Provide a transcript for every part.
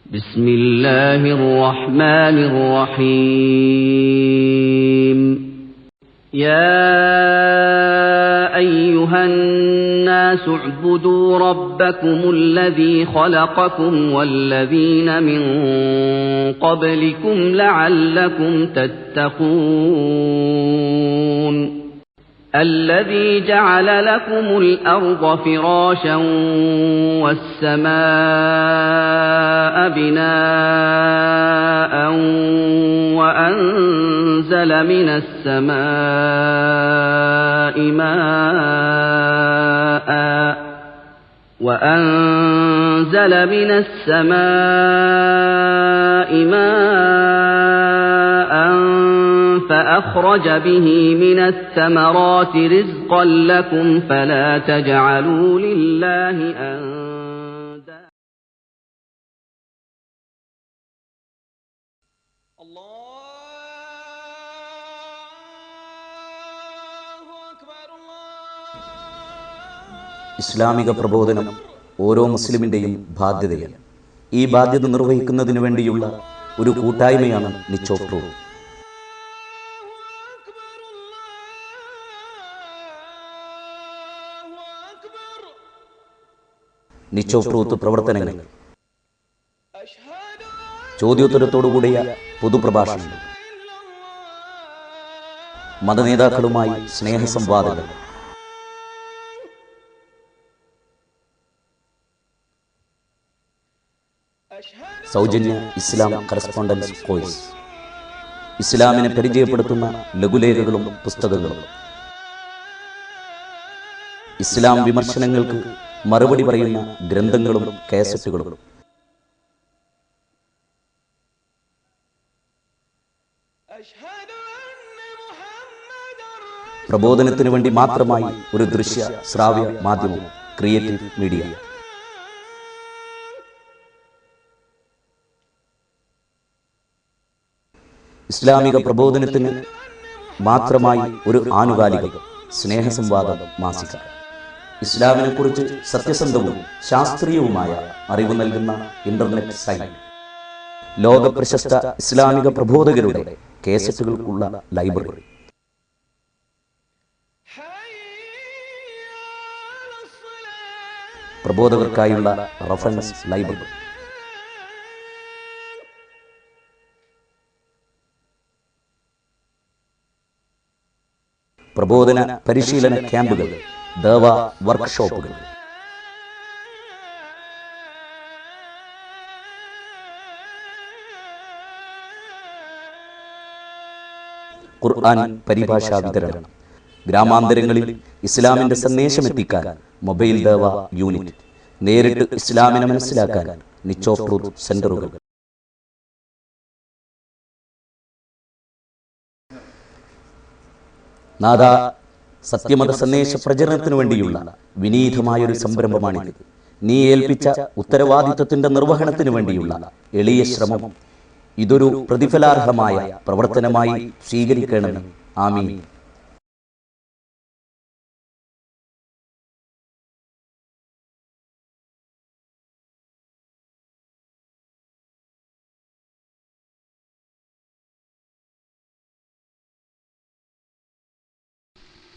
بسم الله الرحمن الرحيم يا أيها الناس اعبدوا ربكم الذي خلقكم والذين من قبلكم لعلكم تتقون الذي جعل لكم الأرض فراشا والسماء بناء وأنزل من السماء ماء فأخرج به من الثمرات رزقا لكم فلا تجعلوا لله أندادا ഇസ്ലാമിക പ്രബോധനം ഓരോ മുസ്ലിമിൻ്റെയും ബാധ്യതയാണ്. ഈ ബാധ്യത നിർവഹിക്കുന്നതിന് വേണ്ടിയുള്ള ഒരു കൂട്ടായ്മയാണ് Niche of truth. Niche of truth പ്രവർത്തനങ്ങൾ ചോദ്യോത്തരത്തോടുകൂടിയ പൊതുപ്രഭാഷണങ്ങൾ, മതനേതാക്കളുമായി സ്നേഹസംവാദങ്ങൾ, സൗജന്യ ഇസ്ലാം കറസ്പോണ്ടൻസ് കോഴ്സ്, ഇസ്ലാമിനെ പരിചയപ്പെടുത്തുന്ന ലഘുലേഖകളും പുസ്തകങ്ങളും, ഇസ്ലാം വിമർശനങ്ങൾക്ക് മറുപടി പറയുന്ന ഗ്രന്ഥങ്ങളും കാസറ്റുകളും, പ്രബോധനത്തിനു വേണ്ടി മാത്രമായി ഒരു ദൃശ്യ ശ്രാവ്യ മാധ്യമം ക്രിയേറ്റീവ് മീഡിയ. ഇസ്ലാമിക പ്രബോധനത്തിന് മാത്രമായി ഒരു ആനുകാലിക സ്നേഹസംവാദ മാസിക, ഇസ്ലാമിനെക്കുറിച്ച് സത്യസന്ധവും ശാസ്ത്രീയവുമായ അറിവ് നൽകുന്ന ഇന്റർനെറ്റ് സൈറ്റ്, ലോക പ്രശസ്ത ഇസ്ലാമിക പ്രബോധകരുടെ കേസറ്റുകൾക്കുള്ള ലൈബ്രറി, പ്രബോധകർക്കായുള്ള റഫറൻസ് ലൈബ്രറി, പ്രബോധന പരിശീലന ക്യാമ്പുകൾ, ദഅവ വർക്ക്ഷോപ്പുകൾ, ഖുർആൻ പരിഭാഷാ വിതരണം, ഗ്രാമാന്തരങ്ങളിൽ ഇസ്ലാമിന്റെ സന്ദേശം എത്തിക്കാൻ മൊബൈൽ ദഅവ യൂണിറ്റ്, നേരിട്ട് ഇസ്ലാമിനെ മനസ്സിലാക്കാൻ നിച്ച് ഓഫ് ട്രൂത്ത് സെന്ററുകൾ. നാഥ, സത്യമത സന്ദേശ പ്രചരണത്തിനു വേണ്ടിയുള്ള വിനീതമായൊരു സംരംഭമാണിത്. നീ ഏൽപ്പിച്ച ഉത്തരവാദിത്വത്തിന്റെ നിർവഹണത്തിനു വേണ്ടിയുള്ള എളിയ ശ്രമം ഇതൊരു പ്രതിഫലാർഹമായ പ്രവർത്തനമായി സ്വീകരിക്കണമെന്ന്. ആമീൻ.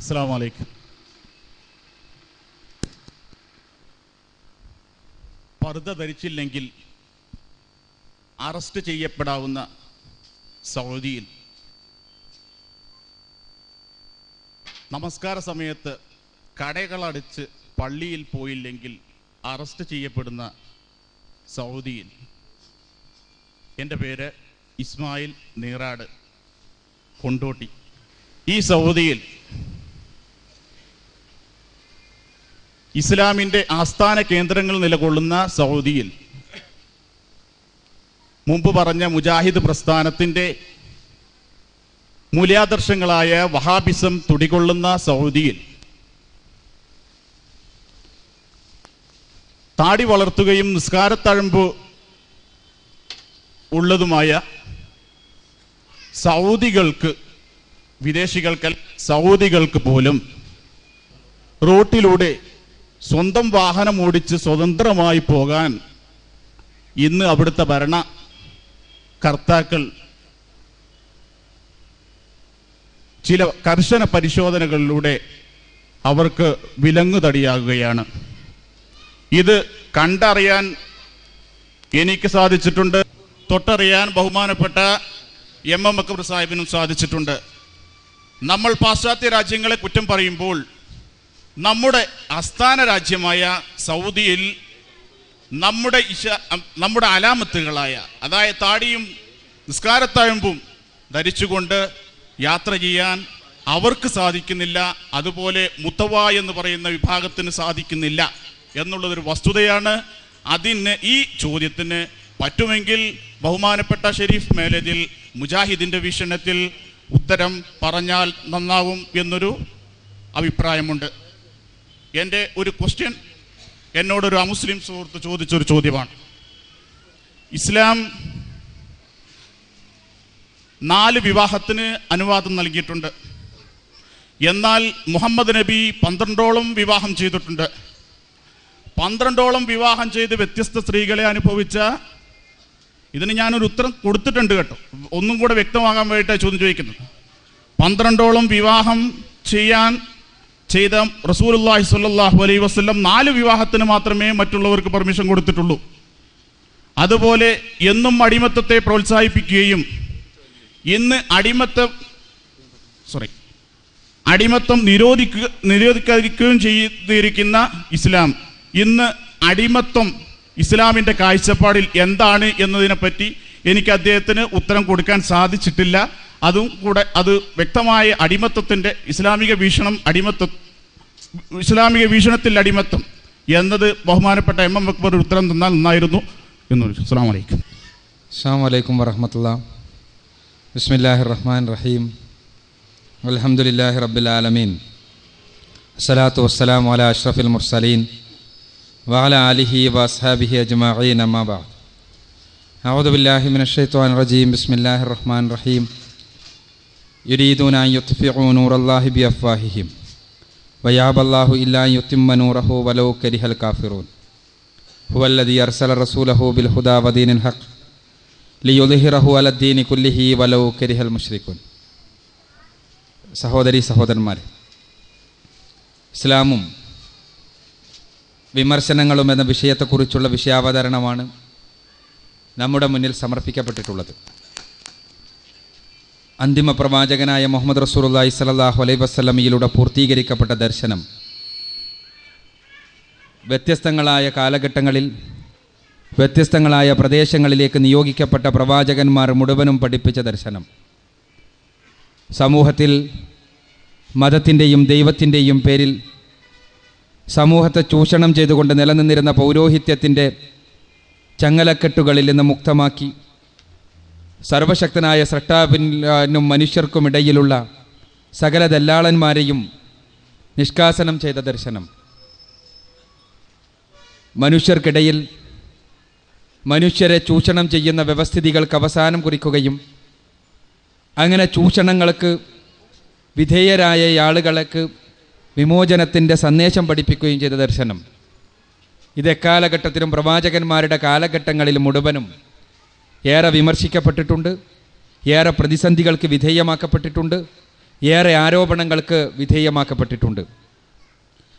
അസ്സലാമു അലൈക്കും. പർദ്ദ ധരിച്ചില്ലെങ്കിൽ അറസ്റ്റ് ചെയ്യപ്പെടാവുന്ന സൗദിയിൽ നമസ്കാര സമയത്ത് കടകളടച്ച് പള്ളിയിൽ പോയില്ലെങ്കിൽ അറസ്റ്റ് ചെയ്യപ്പെടുന്ന സൗദിയിൽ. എൻ്റെ പേര് ഇസ്മായിൽ നീറാട്, കൊണ്ടോട്ടി. ഈ സൗദിയിൽ ഇസ്ലാമിൻ്റെ ആസ്ഥാന കേന്ദ്രങ്ങൾ നിലകൊള്ളുന്ന സൗദിയിൽ, മുമ്പ് പറഞ്ഞ മുജാഹിദ് പ്രസ്ഥാനത്തിൻ്റെ മൂല്യാദർശങ്ങളായ വഹാബിസം തുടികൊള്ളുന്ന സൗദിയിൽ താടി വളർത്തുകയും നിസ്കാരത്തഴമ്പ് ഉള്ളതുമായ സൗദികൾക്ക്, വിദേശികൾക്ക്, സൗദികൾക്ക് പോലും റോട്ടിലൂടെ സ്വന്തം വാഹനം ഓടിച്ച് സ്വതന്ത്രമായി പോകാൻ ഇന്ന് അവിടുത്തെ ഭരണകർത്താക്കൾ ചില കർശന പരിശോധനകളിലൂടെ അവർക്ക് വിലങ്ങുതടിയാകുകയാണ്. ഇത് കണ്ടറിയാൻ എനിക്ക് സാധിച്ചിട്ടുണ്ട്, തൊട്ടറിയാൻ ബഹുമാനപ്പെട്ട എം അക്ബർ സാഹിബിനും സാധിച്ചിട്ടുണ്ട്. നമ്മൾ പാശ്ചാത്യ രാജ്യങ്ങളെ കുറ്റം പറയുമ്പോൾ നമ്മുടെ ആസ്ഥാന രാജ്യമായ സൗദിയിൽ നമ്മുടെ അലാമത്തുകളായ, അതായത് താടിയും നിസ്കാരത്താഴമ്പും ധരിച്ചുകൊണ്ട് യാത്ര ചെയ്യാൻ അവർക്ക് സാധിക്കുന്നില്ല, അതുപോലെ മുത്തവ എന്ന് പറയുന്ന വിഭാഗത്തിന് സാധിക്കുന്നില്ല എന്നുള്ളതൊരു വസ്തുതയാണ്. അതിന് ഈ ചോദ്യത്തിന് പറ്റുമെങ്കിൽ ബഹുമാനപ്പെട്ട ഷെരീഫ് മേലതിൽ മുജാഹിദിൻ്റെ വീക്ഷണത്തിൽ ഉത്തരം പറഞ്ഞാൽ നന്നാവും എന്നൊരു അഭിപ്രായമുണ്ട്. എൻ്റെ ഒരു ക്വസ്റ്റ്യൻ എന്നോടൊരു അമുസ്ലിം സുഹൃത്ത് ചോദിച്ചൊരു ചോദ്യമാണ്. ഇസ്ലാം 4 വിവാഹത്തിന് അനുവാദം നൽകിയിട്ടുണ്ട്. എന്നാൽ മുഹമ്മദ് നബി 12ഓളം വിവാഹം ചെയ്തിട്ടുണ്ട്. 12ഓളം വിവാഹം ചെയ്ത് വ്യത്യസ്ത സ്ത്രീകളെ അനുഭവിച്ച, ഇതിന് ഞാനൊരു ഉത്തരം കൊടുത്തിട്ടുണ്ട് കേട്ടോ, ഒന്നും കൂടെ വ്യക്തമാകാൻ വേണ്ടിയിട്ടാണ് ചോദ്യം ചോദിക്കുന്നത്. 12ഓളം വിവാഹം ചെയ്ത റസൂലുള്ളാഹി സ്വല്ലല്ലാഹു അലൈഹി വസല്ലം 4 വിവാഹത്തിന് മാത്രമേ മറ്റുള്ളവർക്ക് പെർമിഷൻ കൊടുത്തിട്ടുള്ളൂ. അതുപോലെ എന്നും അടിമത്തത്തെ പ്രോത്സാഹിപ്പിക്കുകയും ഇന്ന് അടിമത്തം നിരോധിക്കാതിരിക്കുകയും ചെയ്തിരിക്കുന്ന ഇസ്ലാം ഇന്ന് അടിമത്തം ഇസ്ലാമിൻ്റെ കാഴ്ചപ്പാടിൽ എന്താണ് എന്നതിനെപ്പറ്റി എനിക്ക് അദ്ദേഹത്തിന് ഉത്തരം കൊടുക്കാൻ സാധിച്ചിട്ടില്ല. അതും കൂടെ അത് വ്യക്തമായ അടിമത്തത്തിൻ്റെ ഇസ്ലാമിക വീക്ഷണത്തിൽ അടിമത്തം എന്നത് ബഹുമാനപ്പെട്ട എം അക്ബർ ഉത്തരം തന്നാൽ നന്നായിരുന്നു എന്ന്. അസ്സലാമു അലൈക്കും. അസ്സലാമു അലൈക്കും വറഹ്മത്തുള്ളാഹി. ബിസ്മില്ലാഹിർ റഹ്മാനിർ റഹീം. അൽഹംദുലില്ലാഹി റബ്ബിൽ ആലമീൻ. അസ്സലാത്തു വസ്സലാമു അലാ അഷ്റഫിൽ മുർസലീൻ വഅലാ ആലിഹി വഅസ്ഹാബിഹി അജ്മഈൻ. അമ്മാ ബഅദ്. അഊദു ബില്ലാഹി മിനശ് ശൈത്വാനിർ റജീം. ബിസ്മില്ലാഹിർ റഹ്മാനിർ റഹീം. യുരീദൂന അൻ യുത്ഫിഉ നൂറല്ലാഹി ബിഅഫ്വാഹിഹിം വയഅബല്ലാഹു ഇല്ലാ അൻ യുത്തിമ്മ നൂറഹു വലൗ കരിഹൽ കാഫിറൂൻ. ഹുവല്ലദീ അർസല റസൂലഹു ബിൽ ഹുദാ വദീനിൽ ഹഖ് ലിയുദ്ഹിറഹു അലദ്ദീനി കുല്ലിഹി വലൗ കരിഹൽ മുശ്രികൂൻ. സഹോദരീ സഹോദരന്മാരെ, ഇസ്ലാമും വിമർശനങ്ങളും എന്ന വിഷയത്തെക്കുറിച്ചുള്ള വിഷയാവതരണമാണ് നമ്മുടെ മുന്നിൽ സമർപ്പിക്കപ്പെട്ടിട്ടുള്ളത്. അന്തിമ പ്രവാചകനായ മുഹമ്മദ് റസൂലുള്ളാഹി സ്വല്ലല്ലാഹു അലൈഹി വസല്ലമയിലൂടെ പൂർത്തീകരിക്കപ്പെട്ട ദർശനം വ്യത്യസ്തങ്ങളായ കാലഘട്ടങ്ങളിൽ വ്യത്യസ്തങ്ങളായ പ്രദേശങ്ങളിലേക്ക് നിയോഗിക്കപ്പെട്ട പ്രവാചകന്മാർ മുഴുവനും പഠിപ്പിച്ച ദർശനം സമൂഹത്തിൽ മതത്തിൻ്റെയും ദൈവത്തിൻ്റെയും പേരിൽ സമൂഹത്തെ ചൂഷണം ചെയ്തുകൊണ്ട് നിലനിന്നിരുന്ന പൗരോഹിത്യത്തിൻ്റെ ചങ്ങലക്കെട്ടുകളിൽ നിന്ന് മുക്തമാക്കി സർവശക്തനായ സ്രഷ്ടാവിനും മനുഷ്യർക്കുമിടയിലുള്ള സകല ദല്ലാളന്മാരെയും നിഷ്കാസനം ചെയ്ത ദർശനം മനുഷ്യർക്കിടയിൽ മനുഷ്യരെ ചൂഷണം ചെയ്യുന്ന വ്യവസ്ഥിതികൾക്ക് അവസാനം കുറിക്കുകയും അങ്ങനെ ചൂഷണങ്ങൾക്ക് വിധേയരായ ആളുകൾക്ക് വിമോചനത്തിൻ്റെ സന്ദേശം പഠിപ്പിക്കുകയും ചെയ്ത ദർശനം ഇത് എക്കാലഘട്ടത്തിലും പ്രവാചകന്മാരുടെ കാലഘട്ടങ്ങളിൽ മുഴുവനും ഏറെ വിമർശിക്കപ്പെട്ടിട്ടുണ്ട്, ഏറെ പ്രതിസന്ധികൾക്ക് വിധേയമാക്കപ്പെട്ടിട്ടുണ്ട്, ഏറെ ആരോപണങ്ങൾക്ക് വിധേയമാക്കപ്പെട്ടിട്ടുണ്ട്.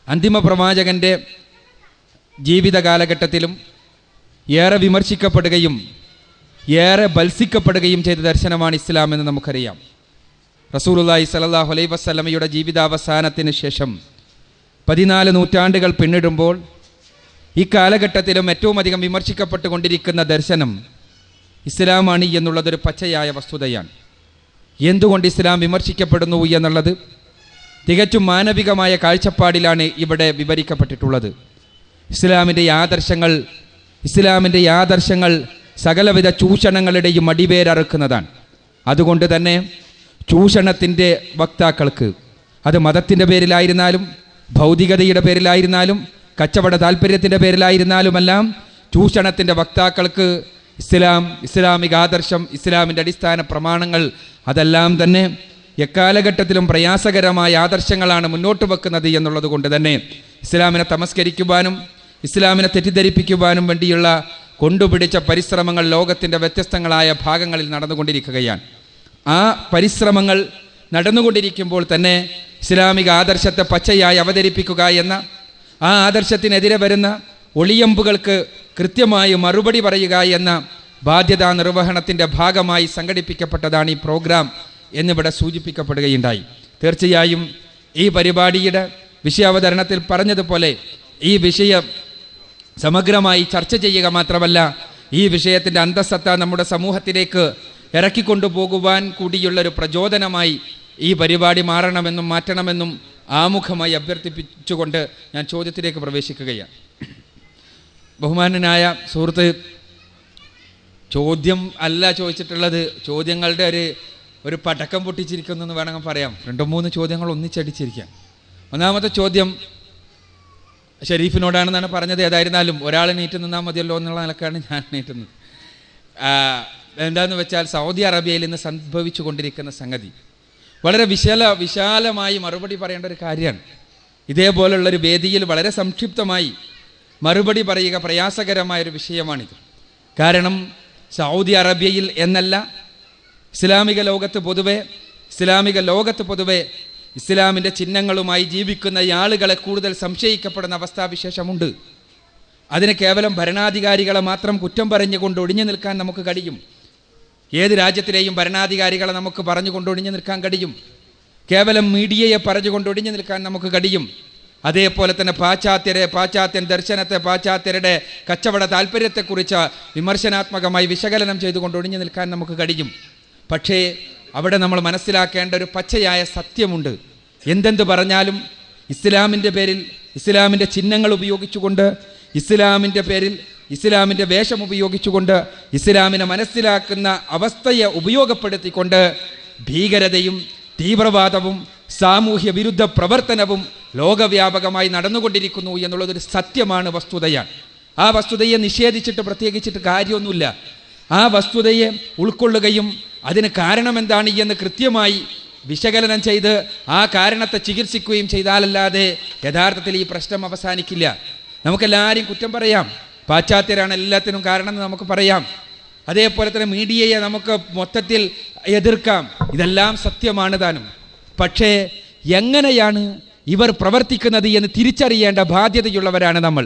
അന്തിമ പ്രവാചകൻ്റെ ജീവിത കാലഘട്ടത്തിലും ഏറെ വിമർശിക്കപ്പെടുകയും ഏറെ ബത്സിക്കപ്പെടുകയും ചെയ്ത ദർശനമാണ് ഇസ്ലാം എന്ന് നമുക്കറിയാം. റസൂലുള്ളാഹി സ്വല്ലല്ലാഹു അലൈഹി വസല്ലമയുടെ ജീവിതാവസാനത്തിന് ശേഷം 14 നൂറ്റാണ്ടുകൾ പിന്നിടുമ്പോൾ ഈ കാലഘട്ടത്തിലും ഏറ്റവും അധികം വിമർശിക്കപ്പെട്ടുകൊണ്ടിരിക്കുന്ന ദർശനം ഇസ്ലാമാണ് എന്നുള്ളതൊരു പച്ചയായ വസ്തുതയാണ്. എന്തുകൊണ്ട് ഇസ്ലാം വിമർശിക്കപ്പെടുന്നു എന്നുള്ളത് തികച്ചും മാനവികമായ കാഴ്ചപ്പാടിലാണ് ഇവിടെ വിവരിക്കപ്പെട്ടിട്ടുള്ളത്. ഇസ്ലാമിൻ്റെ ആദർശങ്ങൾ സകലവിധ ചൂഷണങ്ങളുടെയും അടിവേരറുക്കുന്നതാണ്. അതുകൊണ്ട് തന്നെ ചൂഷണത്തിൻ്റെ വക്താക്കൾക്ക്, അത് മതത്തിൻ്റെ പേരിലായിരുന്നാലും ഭൗതികതയുടെ പേരിലായിരുന്നാലും കച്ചവട താല്പര്യത്തിൻ്റെ പേരിലായിരുന്നാലുമെല്ലാം ചൂഷണത്തിൻ്റെ വക്താക്കൾക്ക് ഇസ്ലാമിക ആദർശം, ഇസ്ലാമിൻ്റെ അടിസ്ഥാന പ്രമാണങ്ങൾ അതെല്ലാം തന്നെ എക്കാലഘട്ടത്തിലും പ്രയാസകരമായ ആദർശങ്ങളാണ് മുന്നോട്ട് വെക്കുന്നത് എന്നുള്ളത് കൊണ്ട് തന്നെ ഇസ്ലാമിനെ തമസ്കരിക്കുവാനും ഇസ്ലാമിനെ തെറ്റിദ്ധരിപ്പിക്കുവാനും വേണ്ടിയുള്ള കൊണ്ടുപിടിച്ച പരിശ്രമങ്ങൾ ലോകത്തിൻ്റെ വ്യത്യസ്തങ്ങളായ ഭാഗങ്ങളിൽ നടന്നുകൊണ്ടിരിക്കുകയാണ്. ആ പരിശ്രമങ്ങൾ നടന്നുകൊണ്ടിരിക്കുമ്പോൾ തന്നെ ഇസ്ലാമിക ആദർശത്തെ പച്ചയായി അവതരിപ്പിക്കുക എന്ന, ആ ആദർശത്തിനെതിരെ വരുന്ന ഒളിയമ്പുകൾക്ക് കൃത്യമായി മറുപടി പറയുക എന്ന ബാധ്യതാ നിർവഹണത്തിൻ്റെ ഭാഗമായി സംഘടിപ്പിക്കപ്പെട്ടതാണ് ഈ പ്രോഗ്രാം എന്നിവിടെ സൂചിപ്പിക്കപ്പെടുകയുണ്ടായി. തീർച്ചയായും ഈ പരിപാടിയുടെ വിഷയാവതരണത്തിൽ പറഞ്ഞതുപോലെ ഈ വിഷയം സമഗ്രമായി ചർച്ച ചെയ്യുക മാത്രമല്ല, ഈ വിഷയത്തിൻ്റെ അന്തസ്സത്ത നമ്മുടെ സമൂഹത്തിലേക്ക് ഇറക്കിക്കൊണ്ടുപോകുവാൻ കൂടിയുള്ളൊരു പ്രചോദനമായി ഈ പരിപാടി മാറണമെന്നും മാറ്റണമെന്നും ആമുഖമായി അഭ്യർത്ഥിപ്പിച്ചുകൊണ്ട് ഞാൻ ചോദ്യത്തിലേക്ക് പ്രവേശിക്കുകയാണ്. ബഹുമാനനായ സുഹൃത്ത് ചോദ്യം അല്ല ചോദിച്ചിട്ടുള്ളത്, ചോദ്യങ്ങളുടെ ഒരു പടക്കം പൊട്ടിച്ചിരിക്കുന്നു എന്ന് വേണമെങ്കിൽ പറയാം. 2-3 ചോദ്യങ്ങൾ ഒന്നിച്ചടിച്ചിരിക്കാം. ഒന്നാമത്തെ ചോദ്യം ഷെരീഫിനോടാണെന്നാണ് പറഞ്ഞത്. ഏതായിരുന്നാലും ഒരാൾ നീറ്റ് നിന്നാൽ മതിയല്ലോ എന്നുള്ള നിലക്കാണ് ഞാൻ നീട്ടുന്നത്. എന്താണെന്ന് വെച്ചാൽ സൗദി അറേബ്യയിൽ ഇന്ന് സംഭവിച്ചു കൊണ്ടിരിക്കുന്ന സംഗതി വളരെ വിശാലമായി മറുപടി പറയേണ്ട ഒരു കാര്യമാണ്. ഇതേപോലുള്ളൊരു വേദിയിൽ വളരെ സംക്ഷിപ്തമായി മറുപടി പറയുക പ്രയാസകരമായൊരു വിഷയമാണിത്. കാരണം സൗദി അറേബ്യയിൽ എന്നല്ല, ഇസ്ലാമിക ലോകത്ത് പൊതുവെ ഇസ്ലാമിൻ്റെ ചിഹ്നങ്ങളുമായി ജീവിക്കുന്ന ആളുകളെ കൂടുതൽ സംശയിക്കപ്പെടുന്ന അവസ്ഥാവിശേഷമുണ്ട്. അതിന് കേവലം ഭരണാധികാരികളെ മാത്രം കുറ്റം പറഞ്ഞുകൊണ്ട് ഒഴിഞ്ഞു നിൽക്കാൻ നമുക്ക് കഴിയും. ഏത് രാജ്യത്തിലെയും ഭരണാധികാരികളെ നമുക്ക് പറഞ്ഞുകൊണ്ട് ഒഴിഞ്ഞു നിൽക്കാൻ കഴിയും. കേവലം മീഡിയയെ പറഞ്ഞുകൊണ്ട് ഒഴിഞ്ഞു നിൽക്കാൻ നമുക്ക് കഴിയും. അതേപോലെ തന്നെ പാശ്ചാത്യൻ ദർശനത്തെ, പാശ്ചാത്യരുടെ കച്ചവട താല്പര്യത്തെക്കുറിച്ച് വിമർശനാത്മകമായി വിശകലനം ചെയ്തുകൊണ്ട് ഒഴിഞ്ഞു നിൽക്കാൻ നമുക്ക് കഴിയും. പക്ഷേ അവിടെ നമ്മൾ മനസ്സിലാക്കേണ്ട ഒരു പച്ചയായ സത്യമുണ്ട്. എന്തെന്ത് പറഞ്ഞാലും ഇസ്ലാമിൻ്റെ പേരിൽ, ഇസ്ലാമിൻ്റെ ചിഹ്നങ്ങൾ ഉപയോഗിച്ചുകൊണ്ട്, ഇസ്ലാമിൻ്റെ പേരിൽ ഇസ്ലാമിൻ്റെ വേഷം ഉപയോഗിച്ചുകൊണ്ട്, ഇസ്ലാമിനെ മനസ്സിലാക്കുന്ന അവസ്ഥയെ ഉപയോഗപ്പെടുത്തിക്കൊണ്ട് ഭീകരതയും തീവ്രവാദവും സാമൂഹ്യ വിരുദ്ധ പ്രവർത്തനവും ലോകവ്യാപകമായി നടന്നുകൊണ്ടിരിക്കുന്നു എന്നുള്ളതൊരു സത്യമാണ്, വസ്തുതയാണ്. ആ വസ്തുതയെ നിഷേധിച്ചിട്ട് പ്രത്യേകിച്ചിട്ട് കാര്യമൊന്നുമില്ല. ആ വസ്തുതയെ ഉൾക്കൊള്ളുകയും അതിന് കാരണമെന്താണ് എന്ന് കൃത്യമായി വിശകലനം ചെയ്ത് ആ കാരണത്തെ ചികിത്സിക്കുകയും ചെയ്താലല്ലാതെ യഥാർത്ഥത്തിൽ ഈ പ്രശ്നം അവസാനിക്കില്ല. നമുക്കെല്ലാവരും കുറ്റം പറയാം, പാശ്ചാത്യരാണ് എല്ലാത്തിനും കാരണം എന്ന് നമുക്ക് പറയാം. അതേപോലെ തന്നെ മീഡിയയെ നമുക്ക് മൊത്തത്തിൽ എതിർക്കാം. ഇതെല്ലാം സത്യമാണ് താനും. പക്ഷേ എങ്ങനെയാണ് ഇവർ പ്രവർത്തിക്കുന്നത് എന്ന് തിരിച്ചറിയേണ്ട ബാധ്യതയുള്ളവരാണ് നമ്മൾ.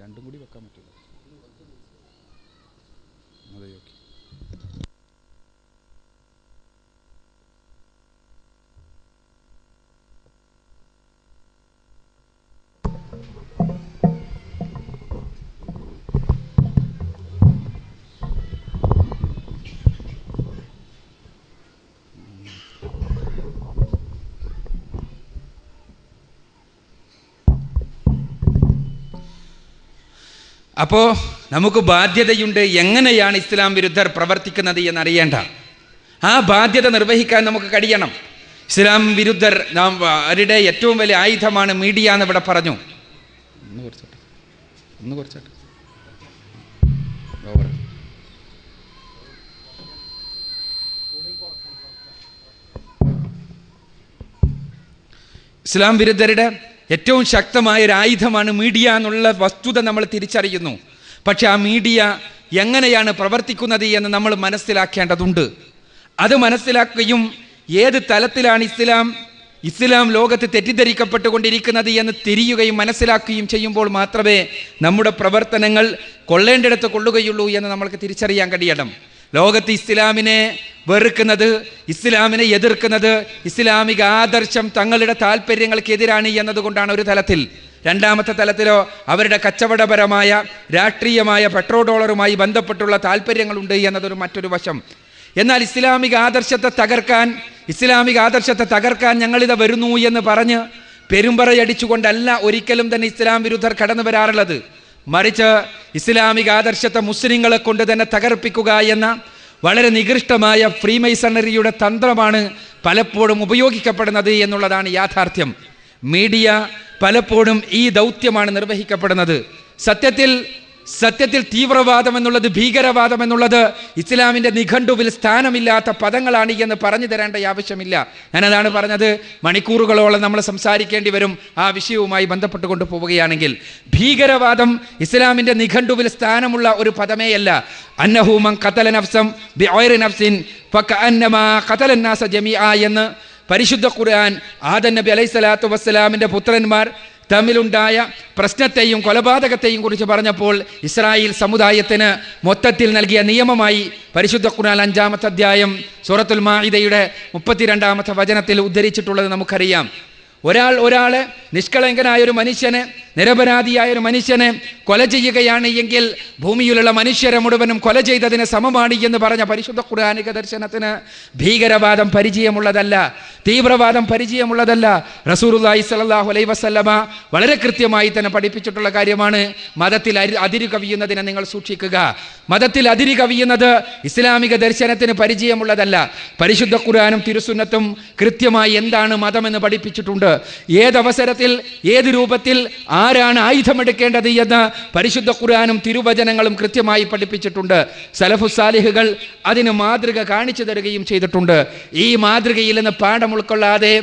രണ്ടും കൂടി വെക്കാൻ പറ്റില്ല. അപ്പോൾ നമുക്ക് ബാധ്യതയുണ്ട്. എങ്ങനെയാണ് ഇസ്ലാം വിരുദ്ധർ പ്രവർത്തിക്കുന്നത് എന്നറിയേണ്ട ആ ബാധ്യത നിർവഹിക്കാൻ നമുക്ക് കഴിയണം. ഇസ്ലാം വിരുദ്ധർ അവരുടെ ഏറ്റവും വലിയ ആയുധമാണ് മീഡിയ എന്ന് ഇവിടെ പറഞ്ഞു. ഇസ്ലാം വിരുദ്ധരുടെ ഏറ്റവും ശക്തമായ ഒരു ആയുധമാണ് മീഡിയ എന്നുള്ള വസ്തുത നമ്മൾ തിരിച്ചറിയുന്നു. പക്ഷെ ആ മീഡിയ എങ്ങനെയാണ് പ്രവർത്തിക്കുന്നത് എന്ന് നമ്മൾ മനസ്സിലാക്കേണ്ടതുണ്ട്. അത് മനസ്സിലാക്കുകയും ഏത് തലത്തിലാണ് ഇസ്ലാം ലോകത്ത് തെറ്റിദ്ധരിക്കപ്പെട്ടുകൊണ്ടിരിക്കുന്നത് എന്ന് തിരിയുകയും മനസ്സിലാക്കുകയും ചെയ്യുമ്പോൾ മാത്രമേ നമ്മുടെ പ്രവർത്തനങ്ങൾ കൊള്ളേണ്ടിടത്ത് കൊള്ളുകയുള്ളൂ എന്ന് നമ്മൾക്ക് തിരിച്ചറിയാൻ കഴിയണം. ലോകത്ത് ഇസ്ലാമിനെ വെറുക്കുന്നത്, ഇസ്ലാമിനെ എതിർക്കുന്നത്, ഇസ്ലാമിക ആദർശം തങ്ങളുടെ താല്പര്യങ്ങൾക്കെതിരാണ് എന്നതുകൊണ്ടാണ് ഒരു തലത്തിൽ. രണ്ടാമത്തെ തലത്തിലോ അവരുടെ കച്ചവടപരമായ രാഷ്ട്രീയമായ പെട്രോ ഡോളറുമായി ബന്ധപ്പെട്ടുള്ള താല്പര്യങ്ങളുണ്ട് എന്നതൊരു മറ്റൊരു വശം. എന്നാൽ ഇസ്ലാമിക ആദർശത്തെ തകർക്കാൻ ഞങ്ങളിത് വരുന്നു എന്ന് പറഞ്ഞ് പെരുമ്പറയടിച്ചുകൊണ്ടല്ല ഒരിക്കലും തന്നെ ഇസ്ലാം വിരുദ്ധർ കടന്നു വരാറുള്ളത്. മറിച്ച് ഇസ്ലാമിക ആദർശത്തെ മുസ്ലിങ്ങളെ കൊണ്ട് തന്നെ തകർപ്പിക്കുക എന്ന വളരെ നികൃഷ്ടമായ ഫ്രീമൈസണറിയുടെ തന്ത്രമാണ് പലപ്പോഴും ഉപയോഗിക്കപ്പെടുന്നത് എന്നുള്ളതാണ് യാഥാർത്ഥ്യം. മീഡിയ പലപ്പോഴും ഈ ദൗത്യമാണ് നിർവഹിക്കപ്പെടുന്നത്. സത്യത്തിൽ സത്യത്തിൽ തീവ്രവാദം എന്നുള്ളത്, ഭീകരവാദം എന്നുള്ളത് ഇസ്ലാമിൻ്റെ നിഘണ്ടുവിൽ സ്ഥാനമില്ലാത്ത പദങ്ങളാണ് എന്ന് പറഞ്ഞു തരേണ്ട ആവശ്യമില്ല. ഞാനതാണ് പറഞ്ഞത്. മണിക്കൂറുകളോളം നമ്മൾ സംസാരിക്കേണ്ടി വരും ആ വിഷയവുമായി ബന്ധപ്പെട്ട് കൊണ്ടുപോവുകയാണെങ്കിൽ. ഭീകരവാദം ഇസ്ലാമിൻ്റെ നിഘണ്ടുവിൽ സ്ഥാനമുള്ള ഒരു പദമേയല്ല. അന്നഹു മൻ ഖതല നഫ്സൻ ബിഗൈരി നഫ്സിൻ ഫകഅന്നമാ ഖതല നാസ ജമീഅ എന്ന് പരിശുദ്ധ ഖുർആൻ ആദം നബി അലൈഹി സ്വലാത്തു വസ്സലാമിൻ്റെ പുത്രന്മാർ തമ്മിലുണ്ടായ പ്രശ്നത്തെയും കൊലപാതകത്തെയും കുറിച്ച് പറഞ്ഞപ്പോൾ ഇസ്രായേൽ സമുദായത്തിന് മൊത്തത്തിൽ നൽകിയ നിയമമായി പരിശുദ്ധ ഖുർആൻ 5-ാമത്തെ അധ്യായം സൂറത്തുൽ മാഇദയുടെ 32-ാമത്തെ വചനത്തിൽ ഉദ്ധരിച്ചിട്ടുള്ളത് നമുക്കറിയാം. ഒരാളെ നിഷ്കളങ്കനായ ഒരു മനുഷ്യനെ, നിരപരാധിയായ ഒരു മനുഷ്യനെ കൊല ചെയ്യുകയാണ് എങ്കിൽ ഭൂമിയിലുള്ള മനുഷ്യരെ മുഴുവനും കൊല ചെയ്തതിന് സമമാണ് എന്ന് പറഞ്ഞ പരിശുദ്ധ ഖുർആനിക ദർശനത്തിന് ഭീകരവാദം പരിചയമുള്ളതല്ല, തീവ്രവാദം പരിചയമുള്ളതല്ല. റസൂലുള്ളാഹി സ്വല്ലല്ലാഹു അലൈഹി വസല്ലമ വളരെ കൃത്യമായി തന്നെ പഠിപ്പിച്ചിട്ടുള്ള കാര്യമാണ്. മതത്തിൽ അതിര് കവിയുന്നതിനെ നിങ്ങൾ സൂക്ഷിക്കുക. മതത്തിൽ അതിര് കവിയുന്നത് ഇസ്ലാമിക ദർശനത്തിന് പരിചയമുള്ളതല്ല. പരിശുദ്ധ ഖുർആനും തിരുസുന്നത്തും കൃത്യമായി എന്താണ് മതമെന്ന് പഠിപ്പിച്ചിട്ടുണ്ട്. ഏതവസരത്തിൽ ഏത് രൂപത്തിൽ ആരാണ് ആയുധമെടുക്കേണ്ടത് എന്ന് പരിശുദ്ധ ഖുർആനും തിരുവചനങ്ങളും കൃത്യമായി പഠിപ്പിച്ചിട്ടുണ്ട്. സലഫു സാലിഹുകൾ അതിന് മാതൃക കാണിച്ചു തരികയും ചെയ്തിട്ടുണ്ട്. ഈ മാതൃകയിൽ നിന്ന് പാഠം ഉൾക്കൊള്ളാതെ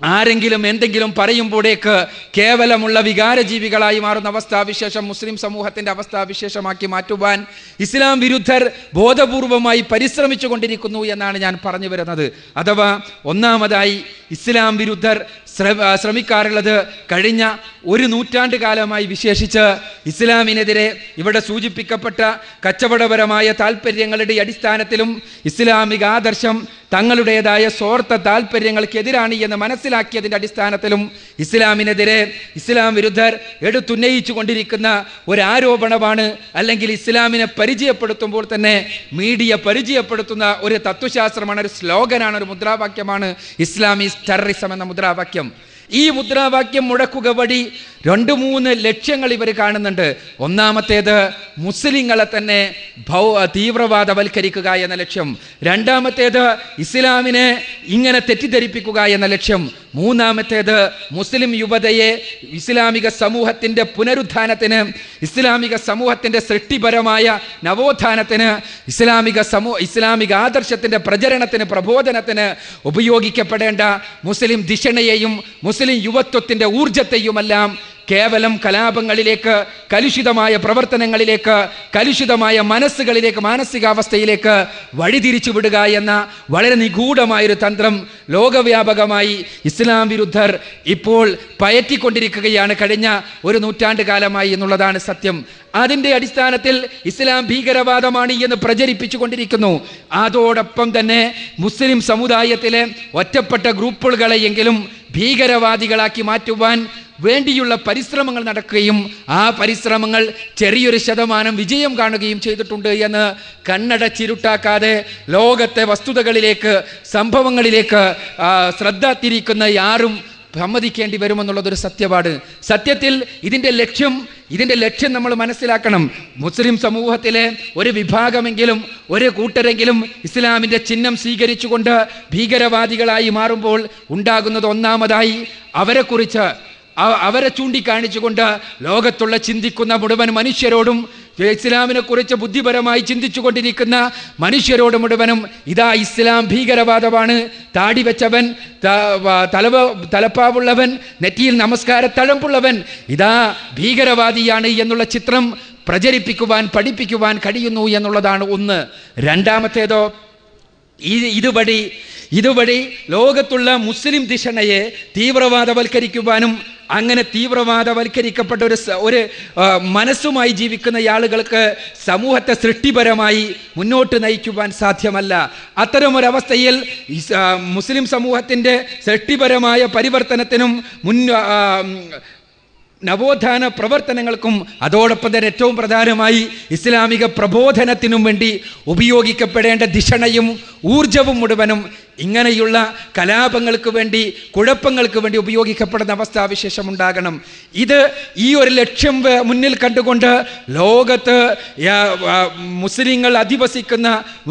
ആരെങ്കിലും എന്തെങ്കിലും പറയുമ്പോഴേക്ക് കേവലമുള്ള വികാരജീവികളായി മാറുന്ന അവസ്ഥാവിശേഷം മുസ്ലിം സമൂഹത്തിൻ്റെ അവസ്ഥാവിശേഷമാക്കി മാറ്റുവാൻ ഇസ്ലാം വിരുദ്ധർ ബോധപൂർവമായി പരിശ്രമിച്ചു കൊണ്ടിരിക്കുന്നു എന്നാണ് ഞാൻ പറഞ്ഞു വരുന്നത്. അഥവാ ഒന്നാമതായി ഇസ്ലാം വിരുദ്ധർ ശ്രമിക്കാറുള്ളത് കഴിഞ്ഞ ഒരു നൂറ്റാണ്ട് കാലമായി വിശേഷിച്ച് ഇസ്ലാമിനെതിരെ ഇവിടെ സൂചിപ്പിക്കപ്പെട്ട കച്ചവടപരമായ താല്പര്യങ്ങളുടെ അടിസ്ഥാനത്തിലും ഇസ്ലാമിക ആദർശം തങ്ങളുടേതായ സ്വാർത്ഥ താല്പര്യങ്ങൾക്കെതിരാണ് എന്ന് മനസ്സിലാക്കിയതിൻ്റെ അടിസ്ഥാനത്തിലും ഇസ്ലാമിനെതിരെ ഇസ്ലാം വിരുദ്ധർ എടുത്തുന്നയിച്ചു കൊണ്ടിരിക്കുന്ന ഒരു ആരോപണമാണ്, അല്ലെങ്കിൽ ഇസ്ലാമിനെ പരിചയപ്പെടുത്തുമ്പോൾ തന്നെ മീഡിയ പരിചയപ്പെടുത്തുന്ന ഒരു തത്വശാസ്ത്രമാണ്, ഒരു സ്ലോഗനാണ്, ഒരു മുദ്രാവാക്യമാണ് ഇസ്ലാമിക് ടെററിസം എന്ന മുദ്രാവാക്യം. ഈ മുദ്രാവാക്യം മുഴക്കുക വഴി 2-3 ലക്ഷ്യങ്ങൾ ഇവർ കാണുന്നുണ്ട്. ഒന്നാമത്തേത് മുസ്ലിങ്ങളെ തന്നെ തീവ്രവാദവൽക്കരിക്കുക എന്ന ലക്ഷ്യം. രണ്ടാമത്തേത് ഇസ്ലാമിനെ ഇങ്ങനെ തെറ്റിദ്ധരിപ്പിക്കുക എന്ന ലക്ഷ്യം. മൂന്നാമത്തേത് മുസ്ലിം യുവതയെ ഇസ്ലാമിക സമൂഹത്തിൻ്റെ പുനരുത്ഥാനത്തിന്, ഇസ്ലാമിക സമൂഹത്തിൻ്റെ സൃഷ്ടിപരമായ നവോത്ഥാനത്തിന്, ഇസ്ലാമിക ആദർശത്തിൻ്റെ പ്രചരണത്തിന്, പ്രബോധനത്തിന് ഉപയോഗിക്കപ്പെടേണ്ട മുസ്ലിം ധിഷണയെയും മുസ്ലിം യുവത്വത്തിൻ്റെ ഊർജത്തെയുമെല്ലാം കേവലം കലാപങ്ങളിലേക്ക്, കലുഷിതമായ പ്രവർത്തനങ്ങളിലേക്ക്, കലുഷിതമായ മനസ്സുകളിലേക്ക്, മാനസികാവസ്ഥയിലേക്ക് വഴിതിരിച്ചു വിടുക എന്ന വളരെ നിഗൂഢമായൊരു തന്ത്രം ലോകവ്യാപകമായി ഇസ്ലാം വിരുദ്ധർ ഇപ്പോൾ പയറ്റിക്കൊണ്ടിരിക്കുകയാണ് കഴിഞ്ഞ ഒരു നൂറ്റാണ്ട് കാലമായി എന്നുള്ളതാണ് സത്യം. അതിൻ്റെ അടിസ്ഥാനത്തിൽ ഇസ്ലാം ഭീകരവാദമാണ് എന്ന് പ്രചരിപ്പിച്ചു കൊണ്ടിരിക്കുന്നു. അതോടൊപ്പം തന്നെ മുസ്ലിം സമുദായത്തിലെ ഒറ്റപ്പെട്ട ഗ്രൂപ്പുകളെയെങ്കിലും ഭീകരവാദികളാക്കി മാറ്റുവാൻ വേണ്ടിയുള്ള പരിശ്രമങ്ങൾ നടക്കുകയും ആ പരിശ്രമങ്ങൾ ചെറിയൊരു ശതമാനം വിജയം കാണുകയും ചെയ്തിട്ടുണ്ട് എന്ന് കണ്ണടച്ചിരുട്ടാക്കാതെ ലോകത്തെ വസ്തുതകളിലേക്ക്, സംഭവങ്ങളിലേക്ക് ശ്രദ്ധ തിരിക്കുന്ന ആരും സമ്മതിക്കേണ്ടി വരുമെന്നുള്ളതൊരു സത്യമാണ്. സത്യത്തിൽ ഇതിൻ്റെ ലക്ഷ്യം നമ്മൾ മനസ്സിലാക്കണം. മുസ്ലിം സമൂഹത്തിലെ ഒരു വിഭാഗമെങ്കിലും, ഒരു കൂട്ടരെങ്കിലും ഇസ്ലാമിൻ്റെ ചിഹ്നം സ്വീകരിച്ചുകൊണ്ട് ഭീകരവാദികളായി മാറുമ്പോൾ ഉണ്ടാകുന്നത് ഒന്നാമതായി അവരെ ചൂണ്ടിക്കാണിച്ചുകൊണ്ട് ലോകത്തുള്ള ചിന്തിക്കുന്ന മുഴുവൻ മനുഷ്യരോടും, ഇസ്ലാമിനെ കുറിച്ച് ബുദ്ധിപരമായി ചിന്തിച്ചു കൊണ്ടിരിക്കുന്ന മനുഷ്യരോട് മുഴുവനും ഇതാ ഇസ്ലാം ഭീകരവാദമാണ്, താടി വെച്ചവൻ, തലപ്പാവുള്ളവൻ, നെറ്റിയിൽ നമസ്കാര തഴമ്പുള്ളവൻ ഇതാ ഭീകരവാദിയാണ് എന്നുള്ള ചിത്രം പ്രചരിപ്പിക്കുവാൻ, പഠിപ്പിക്കുവാൻ കഴിയുന്നു എന്നുള്ളതാണ് ഒന്ന്. രണ്ടാമത്തേതോ ഇതുവഴി ലോകത്തുള്ള മുസ്ലിം ധിഷണയെ തീവ്രവാദവൽക്കരിക്കുവാനും അങ്ങനെ തീവ്രവാദവൽക്കരിക്കപ്പെട്ട ഒരു മനസ്സുമായി ജീവിക്കുന്ന ആളുകൾക്ക് സമൂഹത്തെ സൃഷ്ടിപരമായി മുന്നോട്ട് നയിക്കുവാൻ സാധ്യമല്ല. അത്തരമൊരവസ്ഥയിൽ മുസ്ലിം സമൂഹത്തിൻ്റെ സൃഷ്ടിപരമായ പരിവർത്തനത്തിനും നവോത്ഥാന പ്രവർത്തനങ്ങൾക്കും അതോടൊപ്പം തന്നെ ഏറ്റവും പ്രധാനമായി ഇസ്ലാമിക പ്രബോധനത്തിനും വേണ്ടി ഉപയോഗിക്കപ്പെടേണ്ട ധിഷണയും ഊർജവും മുഴുവനും ഇങ്ങനെയുള്ള കലാപങ്ങൾക്ക് വേണ്ടി, കുഴപ്പങ്ങൾക്ക് വേണ്ടി ഉപയോഗിക്കപ്പെടുന്ന അവസ്ഥാവിശേഷം ഉണ്ടാകണം. ഇത് ഈ ഒരു ലക്ഷ്യം മുന്നിൽ കണ്ടുകൊണ്ട് ലോകത്ത്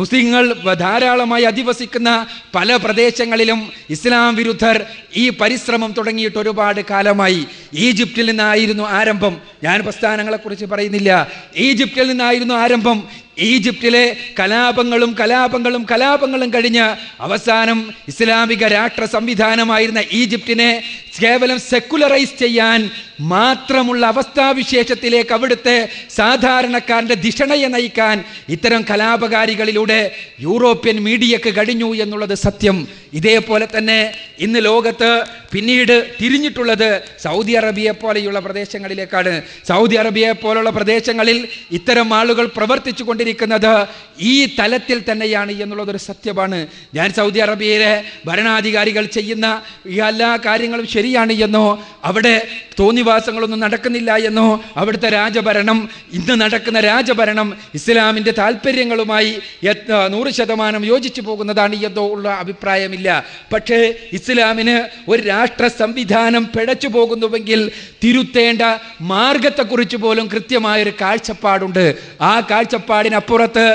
മുസ്ലിങ്ങൾ ധാരാളമായി അധിവസിക്കുന്ന പല പ്രദേശങ്ങളിലും ഇസ്ലാം വിരുദ്ധർ ഈ പരിശ്രമം തുടങ്ങിയിട്ട് ഒരുപാട് കാലമായി. ഈജിപ്തിൽ നിന്നായിരുന്നു ആരംഭം. ഞാൻ പ്രസ്ഥാനങ്ങളെക്കുറിച്ച് പറയുന്നില്ല. ഈജിപ്തിൽ നിന്നായിരുന്നു ആരംഭം. ഈജിപ്തിലെ കലാപങ്ങളും കഴിഞ്ഞ് അവസാനം ഇസ്ലാമിക രാഷ്ട്ര സംവിധാനമായിരുന്ന ഈജിപ്തിനെ കേവലം സെക്കുലറൈസ് ചെയ്യാൻ മാത്രമുള്ള അവസ്ഥാവിശേഷത്തിലേക്ക് അവിടുത്തെ സാധാരണക്കാരൻ്റെ ദിഷണയെ നയിക്കാൻ ഇത്തരം കലാപകാരികളിലൂടെ യൂറോപ്യൻ മീഡിയക്ക് കഴിഞ്ഞു എന്നുള്ളത് സത്യം. ഇതേപോലെ തന്നെ ഇന്ന് ലോകത്ത് പിന്നീട് തിരിഞ്ഞിട്ടുള്ളത് സൗദി അറേബ്യയെ പോലെയുള്ള പ്രദേശങ്ങളിലേക്കാണ്. സൗദി അറേബ്യയെ പോലുള്ള പ്രദേശങ്ങളിൽ ഇത്തരം ആളുകൾ പ്രവർത്തിച്ചു കൊണ്ടിരിക്കുന്നത് ഈ തലത്തിൽ തന്നെയാണ് എന്നുള്ളതൊരു സത്യമാണ്. ഞാൻ സൗദി അറേബ്യയിലെ ഭരണാധികാരികൾ ചെയ്യുന്ന ഈ എല്ലാ കാര്യങ്ങളും ശരിയാണ് എന്നോ, അവിടെ തോന്നിവാസങ്ങളൊന്നും നടക്കുന്നില്ല എന്നോ, അവിടുത്തെ ഇന്ന് നടക്കുന്ന രാജഭരണം ഇസ്ലാമിൻ്റെ താല്പര്യങ്ങളുമായി 100% യോജിച്ചു പോകുന്നതാണ് എന്നോ ഉള്ള അഭിപ്രായമില്ല. പക്ഷേ ഇസ്ലാമിന് ഒരു രാഷ്ട്ര സംവിധാനം പിഴച്ചു പോകുന്നുവെങ്കിൽ തിരുത്തേണ്ട മാർഗത്തെക്കുറിച്ച് പോലും കൃത്യമായൊരു കാഴ്ചപ്പാടുണ്ട്. ആ കാഴ്ചപ്പാടിനപ്പുറത്ത്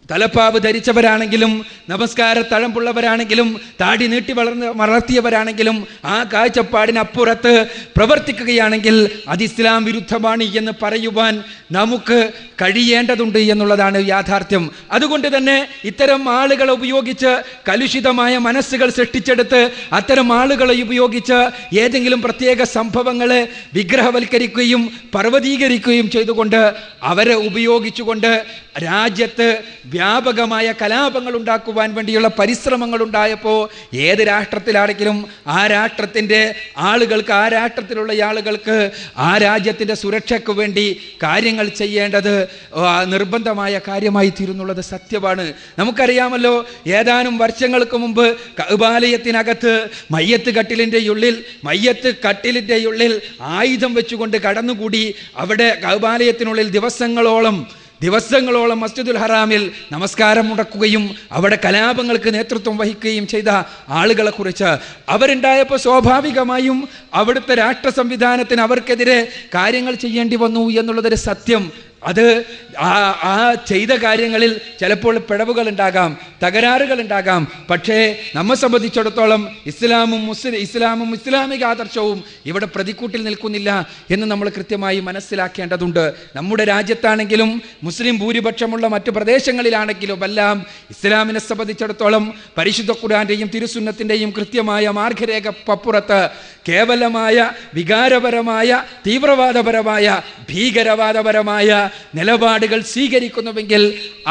തലപ്പാവ് ധരിച്ചവരാണെങ്കിലും നമസ്കാര തഴമ്പുള്ളവരാണെങ്കിലും താടി നീട്ടി വളർത്തിയവരാണെങ്കിലും ആ കാഴ്ചപ്പാടിനപ്പുറത്ത് പ്രവർത്തിക്കുകയാണെങ്കിൽ അത് ഇസ്ലാം വിരുദ്ധമാണ് എന്ന് പറയുവാൻ നമുക്ക് കഴിയേണ്ടതുണ്ട് എന്നുള്ളതാണ് യാഥാർത്ഥ്യം. അതുകൊണ്ട് തന്നെ ഇത്തരം ആളുകളെ ഉപയോഗിച്ച് കലുഷിതമായ മനസ്സുകൾ സൃഷ്ടിച്ചെടുത്ത് അത്തരം ആളുകളെ ഉപയോഗിച്ച് ഏതെങ്കിലും പ്രത്യേക സംഭവങ്ങളെ വിഗ്രഹവൽക്കരിക്കുകയും പർവ്വതീകരിക്കുകയും ചെയ്തുകൊണ്ട് അവരെ ഉപയോഗിച്ചുകൊണ്ട് രാജ്യത്ത് വ്യാപകമായ കലാപങ്ങൾ ഉണ്ടാക്കുവാൻ വേണ്ടിയുള്ള പരിശ്രമങ്ങൾ ഉണ്ടായപ്പോൾ ഏത് രാഷ്ട്രത്തിലാണെങ്കിലും ആ രാഷ്ട്രത്തിൻ്റെ ആളുകൾക്ക്, ആ രാഷ്ട്രത്തിലുള്ള ആളുകൾക്ക് ആ രാജ്യത്തിൻ്റെ സുരക്ഷയ്ക്ക് വേണ്ടി കാര്യങ്ങൾ ചെയ്യേണ്ടത് നിർബന്ധമായ കാര്യമായി തീരുന്നുള്ളത് സത്യമാണ്. നമുക്കറിയാമല്ലോ, ഏതാനും വർഷങ്ങൾക്ക് മുമ്പ് കഅബാലയത്തിനകത്ത് മയ്യത്ത് കട്ടിലിൻ്റെ ഉള്ളിൽ ആയുധം വെച്ചുകൊണ്ട് കടന്നുകൂടി അവിടെ കഅബാലയത്തിനുള്ളിൽ ദിവസങ്ങളോളം മസ്ജിദുൽ ഹറാമിൽ നമസ്കാരം മുടക്കുകയും അവിടെ കലാപങ്ങൾക്ക് നേതൃത്വം വഹിക്കുകയും ചെയ്ത ആളുകളെ കുറിച്ച് അവരുണ്ടായപ്പോൾ സ്വാഭാവികമായും അവിടുത്തെ രാഷ്ട്ര സംവിധാനത്തിന് അവർക്കെതിരെ കാര്യങ്ങൾ ചെയ്യേണ്ടി വന്നു എന്നുള്ളതൊരു സത്യം. അത് ആ ചെയ്ത കാര്യങ്ങളിൽ ചിലപ്പോൾ പിഴവുകൾ ഉണ്ടാകാം, തകരാറുകൾ ഉണ്ടാകാം. പക്ഷേ നമ്മെ സംബന്ധിച്ചിടത്തോളം ഇസ്ലാമും ഇസ്ലാമിക ആദർശവും ഇവിടെ പ്രതിക്കൂട്ടിൽ നിൽക്കുന്നില്ല എന്ന് നമ്മൾ കൃത്യമായി മനസ്സിലാക്കേണ്ടതുണ്ട്. നമ്മുടെ രാജ്യത്താണെങ്കിലും മുസ്ലിം ഭൂരിപക്ഷമുള്ള മറ്റു പ്രദേശങ്ങളിലാണെങ്കിലും എല്ലാം ഇസ്ലാമിനെ സംബന്ധിച്ചിടത്തോളം പരിശുദ്ധ ഖുർആന്റെയും തിരുസുന്നത്തിൻ്റെയും കൃത്യമായ മാർഗരേഖപ്പുറത്ത് കേവലമായ വികാരപരമായ, തീവ്രവാദപരമായ, ഭീകരവാദപരമായ നിലപാടുകൾ സ്വീകരിക്കുന്നുവെങ്കിൽ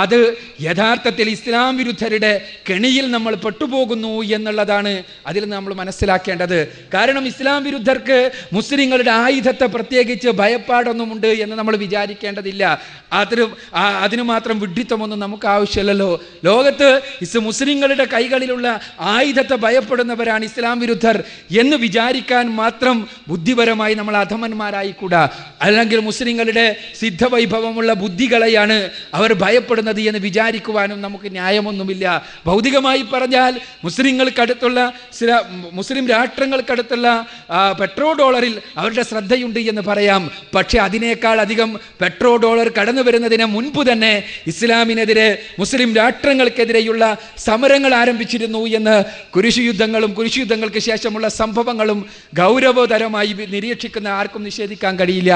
അത് യഥാർത്ഥത്തിൽ ഇസ്ലാം വിരുദ്ധരുടെ കെണിയിൽ നമ്മൾ പെട്ടുപോകുന്നു എന്നുള്ളതാണ് അതിൽ നമ്മൾ മനസ്സിലാക്കേണ്ടത്. കാരണം ഇസ്ലാം വിരുദ്ധർക്ക് മുസ്ലിങ്ങളുടെ ആയുധത്തെ പ്രത്യേകിച്ച് ഭയപ്പാടൊന്നുമുണ്ട് എന്ന് നമ്മൾ വിചാരിക്കേണ്ടതില്ല. അതിനു മാത്രം വിഡ്ഢിത്തമൊന്നും നമുക്ക് ആവശ്യമില്ലല്ലോ. ലോകത്ത് മുസ്ലിങ്ങളുടെ കൈകളിലുള്ള ആയുധത്തെ ഭയപ്പെടുന്നവരാണ് ഇസ്ലാം വിരുദ്ധർ എന്ന് വിചാരിക്കാൻ മാത്രം ബുദ്ധിപരമായി നമ്മൾ അധമന്മാരായിക്കൂടാ. അല്ലെങ്കിൽ മുസ്ലിങ്ങളുടെ സിദ്ധവൈഭവമുള്ള ബുദ്ധികളെയാണ് അവർ ഭയപ്പെടുന്നത് എന്ന് വിചാരിക്കുവാനും നമുക്ക് ന്യായമൊന്നുമില്ല. ഭൗതികമായി പറഞ്ഞാൽ മുസ്ലിം രാഷ്ട്രങ്ങൾക്കടുത്തുള്ള പെട്രോ ഡോളറിൽ അവരുടെ ശ്രദ്ധയുണ്ട് എന്ന് പറയാം. പക്ഷെ അതിനേക്കാൾ അധികം പെട്രോ ഡോളർ കടന്നു വരുന്നതിന് മുൻപ് തന്നെ ഇസ്ലാമിനെതിരെ, മുസ്ലിം രാഷ്ട്രങ്ങൾക്കെതിരെയുള്ള സമരങ്ങൾ ആരംഭിച്ചിരുന്നു എന്ന് കുരിശുയുദ്ധങ്ങൾക്ക് ശേഷമുള്ള സംഭവങ്ങളും ഗൗരവതരമായി നിരീക്ഷിക്കുന്ന ആർക്കും നിഷേധിക്കാൻ കഴിയില്ല.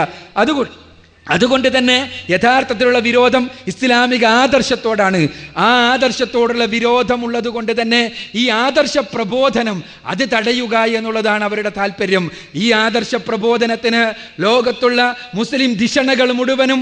അതുകൊണ്ട് തന്നെ യഥാർത്ഥത്തിലുള്ള വിരോധം ഇസ്ലാമിക ആദർശത്തോടാണ്. ആ ആദർശത്തോടുള്ള വിരോധമുള്ളത് കൊണ്ട് തന്നെ ഈ ആദർശ പ്രബോധനം അത് തടയുക എന്നുള്ളതാണ് അവരുടെ താല്പര്യം. ഈ ആദർശ പ്രബോധനത്തിന് ലോകത്തുള്ള മുസ്ലിം ദിഷണകൾ മുഴുവനും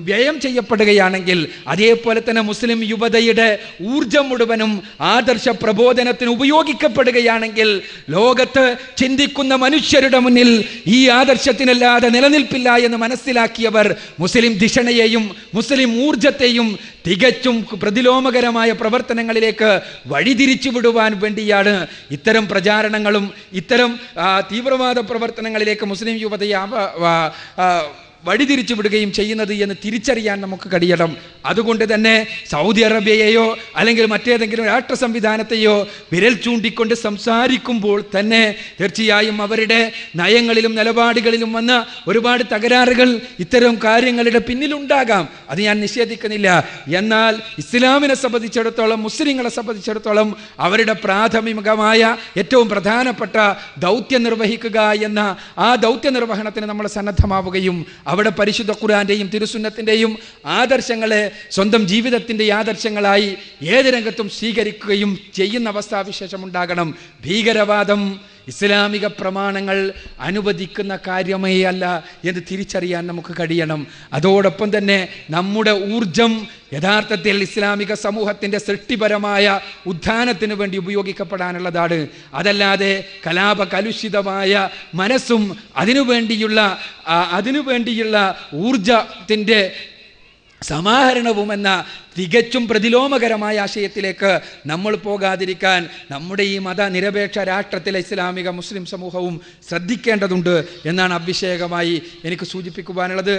വ്യയം ചെയ്യപ്പെടുകയാണെങ്കിൽ, അതേപോലെ തന്നെ മുസ്ലിം യുവതയുടെ ഊർജം മുഴുവനും ആദർശ പ്രബോധനത്തിന് ഉപയോഗിക്കപ്പെടുകയാണെങ്കിൽ ലോകത്ത് ചിന്തിക്കുന്ന മനുഷ്യരുടെ മുന്നിൽ ഈ ആദർശത്തിനല്ലാതെ നിലനിൽപ്പില്ല എന്ന് മനസ്സിലാക്കിയവർ മുസ്ലിം ദിഷണയെയും മുസ്ലിം ഊർജത്തെയും തികച്ചും പ്രതിലോമകരമായ പ്രവർത്തനങ്ങളിലേക്ക് വഴിതിരിച്ചു വിടുവാൻ വേണ്ടിയാണ് ഇത്തരം പ്രചാരണങ്ങളും ഇത്തരം തീവ്രവാദ പ്രവർത്തനങ്ങളിലേക്ക് മുസ്ലിം യുവതയെ വഴിതിരിച്ചു വിടുകയും ചെയ്യുന്നത് എന്ന് തിരിച്ചറിയാൻ നമുക്ക് കഴിയണം. അതുകൊണ്ട് തന്നെ സൗദി അറേബ്യയെയോ അല്ലെങ്കിൽ മറ്റേതെങ്കിലും രാഷ്ട്ര സംവിധാനത്തെയോ വിരൽ ചൂണ്ടിക്കൊണ്ട് സംസാരിക്കുമ്പോൾ തന്നെ തീർച്ചയായും അവരുടെ നയങ്ങളിലും നിലപാടുകളിലും വന്ന ഒരുപാട് തകരാറുകൾ ഇത്തരം കാര്യങ്ങളുടെ പിന്നിലുണ്ടാകാം. അത് ഞാൻ നിഷേധിക്കുന്നില്ല. എന്നാൽ ഇസ്ലാമിനെ സംബന്ധിച്ചിടത്തോളം, മുസ്ലിങ്ങളെ സംബന്ധിച്ചിടത്തോളം അവരുടെ പ്രാഥമികമായ ഏറ്റവും പ്രധാനപ്പെട്ട ദൗത്യം നിർവഹിക്കുക എന്ന ആ ദൗത്യ നിർവഹണത്തിന് നമ്മൾ സന്നദ്ധമാവുകയും അവിടെ പരിശുദ്ധ ഖുർആന്റെയും തിരുസുന്നത്തിൻ്റെയും ആദർശങ്ങളെ സ്വന്തം ജീവിതത്തിൻ്റെ ആദർശങ്ങളായി ഏത് രംഗത്തും സ്വീകരിക്കുകയും ചെയ്യുന്ന അവസ്ഥാവിശേഷം ഉണ്ടാകണം. ഭീകരവാദം ഇസ്ലാമിക പ്രമാണങ്ങൾ അനുവദിക്കുന്ന കാര്യമേ അല്ല എന്ന് തിരിച്ചറിയാൻ നമുക്ക് കഴിയണം. അതോടൊപ്പം തന്നെ നമ്മുടെ ഊർജം യഥാർത്ഥത്തിൽ ഇസ്ലാമിക സമൂഹത്തിൻ്റെ സൃഷ്ടിപരമായ ഉത്ഥാനത്തിന് വേണ്ടി ഉപയോഗിക്കപ്പെടാനുള്ളതാണ്. അതല്ലാതെ കലാപകലുഷിതമായ മനസ്സും അതിനുവേണ്ടിയുള്ള ഊർജത്തിൻ്റെ സമാഹരണവുമെന്ന തികച്ചും പ്രതിലോമകരമായ ആശയത്തിലേക്ക് നമ്മൾ പോകാതിരിക്കാൻ നമ്മുടെ ഈ മതനിരപേക്ഷ രാഷ്ട്രത്തിലെ ഇസ്ലാമിക മുസ്ലിം സമൂഹവും ശ്രദ്ധിക്കേണ്ടതുണ്ട് എന്നാണ് അഭിഷേകമായി എനിക്ക് സൂചിപ്പിക്കുവാനുള്ളത്.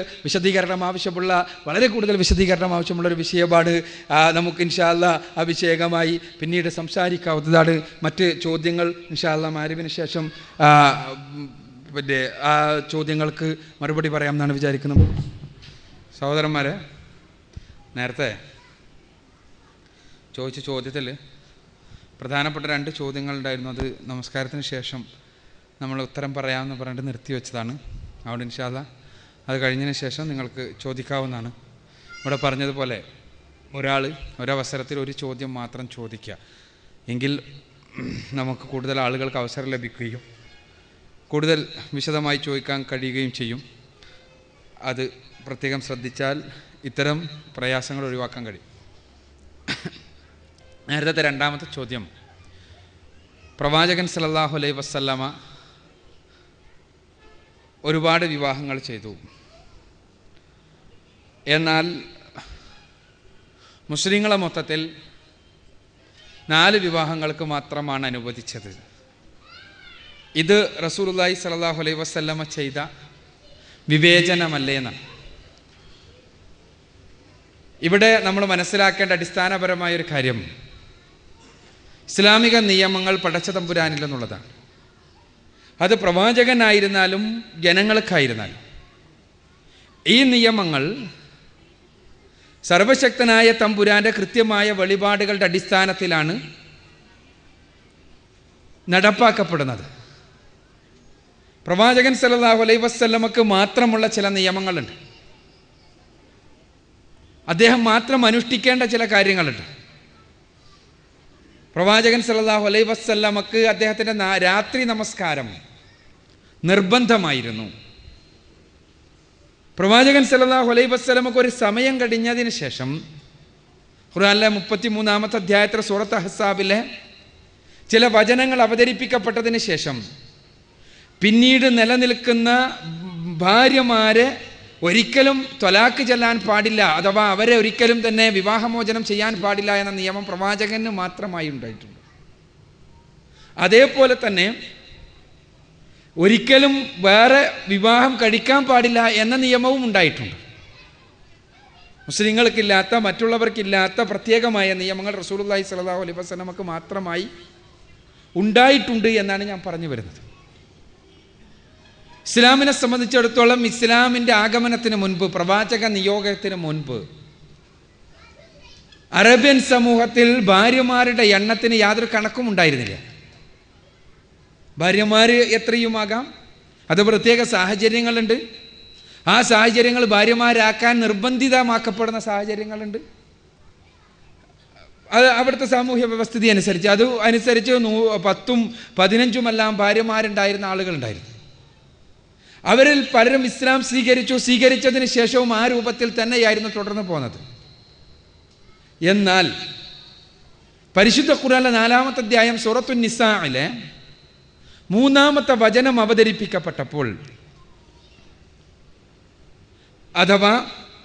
വളരെ കൂടുതൽ വിശദീകരണം ആവശ്യമുള്ളൊരു വിഷയമാണ്. നമുക്ക് ഇൻഷാ അല്ലാഹ് അഭിഷേകമായി പിന്നീട് സംസാരിക്കാവുന്നതാണ്. മറ്റ് ചോദ്യങ്ങൾ ഇൻഷാ അല്ലാഹ് മഗ്‌രിബിന് ശേഷം ആ ചോദ്യങ്ങൾക്ക് മറുപടി പറയാമെന്നാണ് വിചാരിക്കുന്നത്. സഹോദരന്മാരെ, നേരത്തെ ചോദിച്ച ചോദ്യത്തിൽ പ്രധാനപ്പെട്ട 2 ചോദ്യങ്ങളുണ്ടായിരുന്നു. അത് നമസ്കാരത്തിന് ശേഷം നമ്മൾ ഉത്തരം പറയാമെന്ന് പറഞ്ഞിട്ട് നിർത്തിവെച്ചതാണ്. അവിടെ ഇൻഷാ അല്ലാഹ് അത് കഴിഞ്ഞതിന് ശേഷം നിങ്ങൾക്ക് ചോദിക്കാവുന്നതാണ്. ഇവിടെ പറഞ്ഞതുപോലെ ഒരവസരത്തിൽ ഒരു ചോദ്യം മാത്രം ചോദിക്കുക. എങ്കിൽ നമുക്ക് കൂടുതൽ ആളുകൾക്ക് അവസരം ലഭിക്കുകയും കൂടുതൽ വിശദമായി ചോദിക്കാൻ കഴിയുകയും ചെയ്യും. അത് പ്രത്യേകം ശ്രദ്ധിച്ചാൽ ഇത്തരം പ്രയാസങ്ങൾ ഒഴിവാക്കാൻ കഴിയും. നേരത്തെ 2ാമത്തെ ചോദ്യം, പ്രവാചകൻ സല്ലല്ലാഹു അലൈഹി വസല്ലമ ഒരുപാട് വിവാഹങ്ങൾ ചെയ്തു. എന്നാൽ മുസ്ലിങ്ങളെ മൊത്തത്തിൽ 4 വിവാഹങ്ങൾക്ക് മാത്രമാണ് അനുവദിച്ചത്. ഇത് റസൂലുള്ളാഹി സ്വല്ലല്ലാഹു അലൈഹി വസല്ലമ ചെയ്ത വിവേചനമല്ലേ എന്നാണ്. ഇവിടെ നമ്മൾ മനസ്സിലാക്കേണ്ട അടിസ്ഥാനപരമായൊരു കാര്യം ഇസ്ലാമിക നിയമങ്ങൾ പടച്ച തമ്പുരാനില്ലെന്നുള്ളതാണ്. അത് പ്രവാചകനായിരുന്നാലും ജനങ്ങൾക്കായിരുന്നാലും ഈ നിയമങ്ങൾ സർവശക്തനായ തമ്പുരാൻ്റെ കൃത്യമായ വെളിപാടുകളുടെ അടിസ്ഥാനത്തിലാണ് നടപ്പാക്കപ്പെടുന്നത്. പ്രവാചകൻ സല്ലല്ലാഹു അലൈഹി വസല്ലമക്ക് മാത്രമുള്ള ചില നിയമങ്ങളുണ്ട്. അദ്ദേഹം മാത്രം അനുഷ്ഠിക്കേണ്ട ചില കാര്യങ്ങളുണ്ട്. പ്രവാചകൻ സല്ലല്ലാഹു അലൈഹി വസല്ലമക്ക് അദ്ദേഹത്തിൻ്റെ രാത്രി നമസ്കാരം നിർബന്ധമായിരുന്നു. പ്രവാചകൻ സല്ലല്ലാഹു അലൈഹി വസല്ലമക്ക് ഒരു സമയം കഴിഞ്ഞതിന് ശേഷം ഖുർആനിലെ 33-ാമത്തെ അധ്യായത്തിലെ സൂറത്ത് അഹ്സാബിലെ ചില വചനങ്ങൾ അവതരിപ്പിക്കപ്പെട്ടതിന് ശേഷം പിന്നീട് നിലനിൽക്കുന്ന ഭാര്യമാരെ ഒരിക്കലും ത്വലാഖ് ചെല്ലാൻ പാടില്ല, അഥവാ അവരെ ഒരിക്കലും തന്നെ വിവാഹമോചനം ചെയ്യാൻ പാടില്ല എന്ന നിയമം പ്രവാചകന് മാത്രമായി ഉണ്ടായിട്ടുണ്ട്. അതേപോലെ തന്നെ ഒരിക്കലും വേറെ വിവാഹം കഴിക്കാൻ പാടില്ല എന്ന നിയമവും ഉണ്ടായിട്ടുണ്ട്. മുസ്ലിങ്ങൾക്കില്ലാത്ത, മറ്റുള്ളവർക്കില്ലാത്ത പ്രത്യേകമായ നിയമങ്ങൾ റസൂലുള്ളാഹി സ്വല്ലല്ലാഹു അലൈഹി വസല്ലമക്ക് മാത്രമായി ഉണ്ടായിട്ടുണ്ട് എന്നാണ് ഞാൻ പറഞ്ഞു വരുന്നത്. ഇസ്ലാമിനെ സംബന്ധിച്ചിടത്തോളം ഇസ്ലാമിൻ്റെ ആഗമനത്തിന് മുൻപ്, പ്രവാചക നിയോഗത്തിന് മുൻപ് അറേബ്യൻ സമൂഹത്തിൽ ഭാര്യമാരുടെ എണ്ണത്തിന് യാതൊരു കണക്കും ഉണ്ടായിരുന്നില്ല. ഭാര്യമാർ എത്രയുമാകാം, അത് പ്രത്യേക സാഹചര്യങ്ങളുണ്ട്. ആ സാഹചര്യങ്ങൾ ഭാര്യമാരാക്കാൻ നിർബന്ധിതമാക്കപ്പെടുന്ന സാഹചര്യങ്ങളുണ്ട്. അത് അവിടുത്തെ സാമൂഹ്യ വ്യവസ്ഥിതി അനുസരിച്ച്, അത് അനുസരിച്ച് 10ഉം 15ഉമെല്ലാം ഭാര്യമാരുണ്ടായിരുന്ന ആളുകളുണ്ടായിരുന്നു. അവരിൽ പലരും ഇസ്ലാം സ്വീകരിച്ചതിന് ശേഷവും ആ രൂപത്തിൽ തന്നെയായിരുന്നു തുടർന്ന് പോകുന്നത്. എന്നാൽ പരിശുദ്ധ ഖുർആനിലെ 4-ാമത്തെ അധ്യായം സൂറത്തുൻ നിസാഇലെ 3-ാമത്തെ വചനം അവതരിപ്പിക്കപ്പെട്ടപ്പോൾ, അഥവാ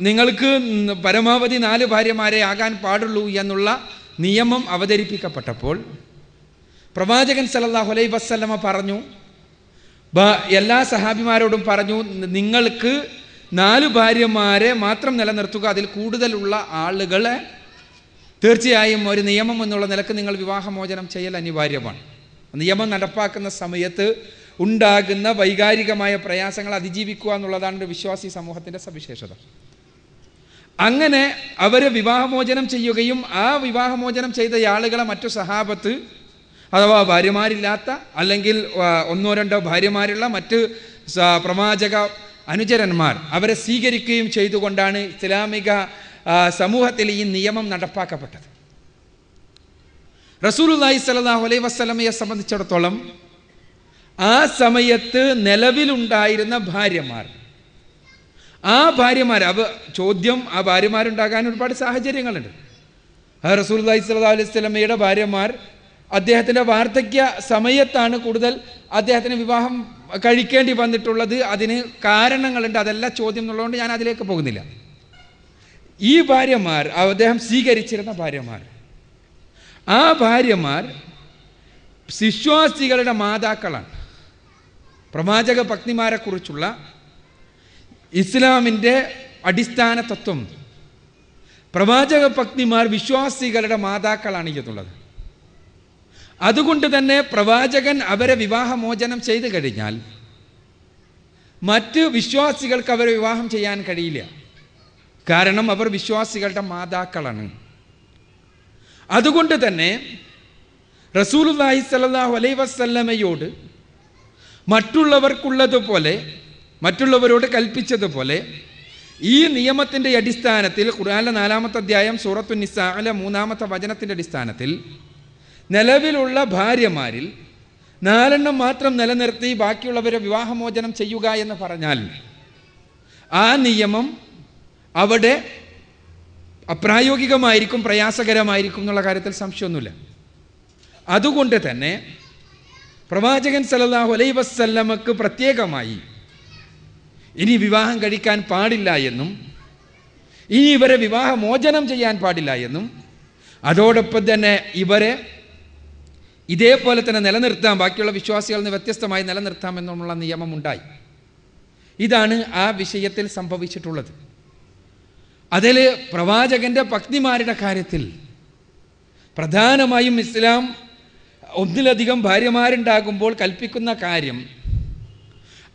നിങ്ങൾക്ക് പരമാവധി 4 ഭാര്യമാരെ ആകാൻ പാടുള്ളൂ എന്നുള്ള നിയമം അവതരിപ്പിക്കപ്പെട്ടപ്പോൾ പ്രവാചകൻ സല്ലല്ലാഹു അലൈഹി വസല്ലമ പറഞ്ഞു, എല്ലാ സഹാബിമാരോടും പറഞ്ഞു, നിങ്ങൾക്ക് 4 ഭാര്യമാരെ മാത്രം നിലനിർത്തുക, അതിൽ കൂടുതലുള്ള ആളുകളെ തീർച്ചയായും ഒരു നിയമം എന്നുള്ള നിലക്ക് നിങ്ങൾ വിവാഹമോചനം ചെയ്യൽ അനിവാര്യമാണ്. നിയമം നടപ്പാക്കുന്ന സമയത്ത് ഉണ്ടാകുന്ന വൈകാരികമായ പ്രയാസങ്ങൾ അതിജീവിക്കുക എന്നുള്ളതാണ് ഒരു വിശ്വാസി സമൂഹത്തിൻ്റെ സവിശേഷത. അങ്ങനെ അവർ വിവാഹമോചനം ചെയ്യുകയും ആ വിവാഹമോചനം ചെയ്ത ആളുകളെ മറ്റു സഹാബത്ത് അഥവാ ഭാര്യമാരില്ലാത്ത അല്ലെങ്കിൽ 1-2 ഭാര്യമാരുള്ള മറ്റ് പ്രവാചക അനുചരന്മാർ അവരെ സ്വീകരിക്കുകയും ചെയ്തുകൊണ്ടാണ് ഇസ്ലാമിക സമൂഹത്തിൽ ഈ നിയമം നടപ്പാക്കപ്പെട്ടത്. റസൂലുള്ളാഹി സ്വല്ലല്ലാഹു അലൈഹി വസല്ലമയെ സംബന്ധിച്ചിടത്തോളം ആ സമയത്ത് നിലവിലുണ്ടായിരുന്ന ഭാര്യമാർ, ആ ഭാര്യമാരുണ്ടാകാൻ ഒരുപാട് സാഹചര്യങ്ങളുണ്ട്. റസൂലുള്ളാഹി സ്വല്ലല്ലാഹു അലൈഹി വസല്ലമയുടെ ഭാര്യമാർ അദ്ദേഹത്തിൻ്റെ വാർദ്ധക്യ സമയത്താണ് കൂടുതൽ അദ്ദേഹത്തിന് വിവാഹം കഴിക്കേണ്ടി വന്നിട്ടുള്ളത്. അതിന് കാരണങ്ങളുണ്ട്, അതല്ല ചോദ്യം എന്നുള്ളതുകൊണ്ട് ഞാൻ അതിലേക്ക് പോകുന്നില്ല. ഈ ഭാര്യമാർ, അദ്ദേഹം സ്വീകരിച്ചിരുന്ന ഭാര്യമാർ, ആ ഭാര്യമാർ വിശ്വാസികളുടെ മാതാക്കളാണ്. പ്രവാചക പത്നിമാരെക്കുറിച്ചുള്ള ഇസ്ലാമിൻ്റെ അടിസ്ഥാന തത്വം പ്രവാചക പത്നിമാർ വിശ്വാസികളുടെ മാതാക്കളാണ് എന്നുള്ളത്. അതുകൊണ്ട് തന്നെ പ്രവാചകൻ അവരെ വിവാഹമോചനം ചെയ്തു കഴിഞ്ഞാൽ മറ്റ് വിശ്വാസികൾക്ക് അവരെ വിവാഹം ചെയ്യാൻ കഴിയില്ല. കാരണം അവർ വിശ്വാസികളുടെ മാതാക്കളാണ്. അതുകൊണ്ട് തന്നെ റസൂലുള്ളാഹി സ്വല്ലല്ലാഹു അലൈഹി വസല്ലമയോട് മറ്റുള്ളവരോട് കൽപ്പിച്ചതുപോലെ ഈ നിയമത്തിൻ്റെ അടിസ്ഥാനത്തിൽ ഖുർആനിലെ 4-ാമത്തെ അധ്യായം സൂറത്തു നിസാഇലെ 3-ാമത്തെ വചനത്തിൻ്റെ അടിസ്ഥാനത്തിൽ നിലവിലുള്ള ഭാര്യമാരിൽ 4 മാത്രം നിലനിർത്തി ബാക്കിയുള്ളവരെ വിവാഹമോചനം ചെയ്യുക എന്ന് പറഞ്ഞാൽ ആ നിയമം അവിടെ അപ്രായോഗികമായിരിക്കും, പ്രയാസകരമായിരിക്കും എന്നുള്ള കാര്യത്തിൽ സംശയമൊന്നുമില്ല. അതുകൊണ്ട് തന്നെ പ്രവാചകൻ സല്ലല്ലാഹു അലൈഹി വസല്ലമക്ക് പ്രത്യേകമായി ഇനി വിവാഹം കഴിക്കാൻ പാടില്ല എന്നും ഇനി ഇവരെ വിവാഹമോചനം ചെയ്യാൻ പാടില്ല എന്നും അതോടൊപ്പം തന്നെ ഇവരെ ഇതേപോലെ തന്നെ നിലനിർത്താം, ബാക്കിയുള്ള വിശ്വാസികളിൽ നിന്ന് വ്യത്യസ്തമായി നിലനിർത്താം എന്നുള്ള നിയമമുണ്ടായി. ഇതാണ് ആ വിഷയത്തിൽ സംഭവിച്ചിട്ടുള്ളത്. അതിൽ പ്രവാചകൻ്റെ പത്നിമാരുടെ കാര്യത്തിൽ പ്രധാനമായും ഇസ്ലാം ഒന്നിലധികം ഭാര്യമാരുണ്ടാകുമ്പോൾ കൽപ്പിക്കുന്ന കാര്യം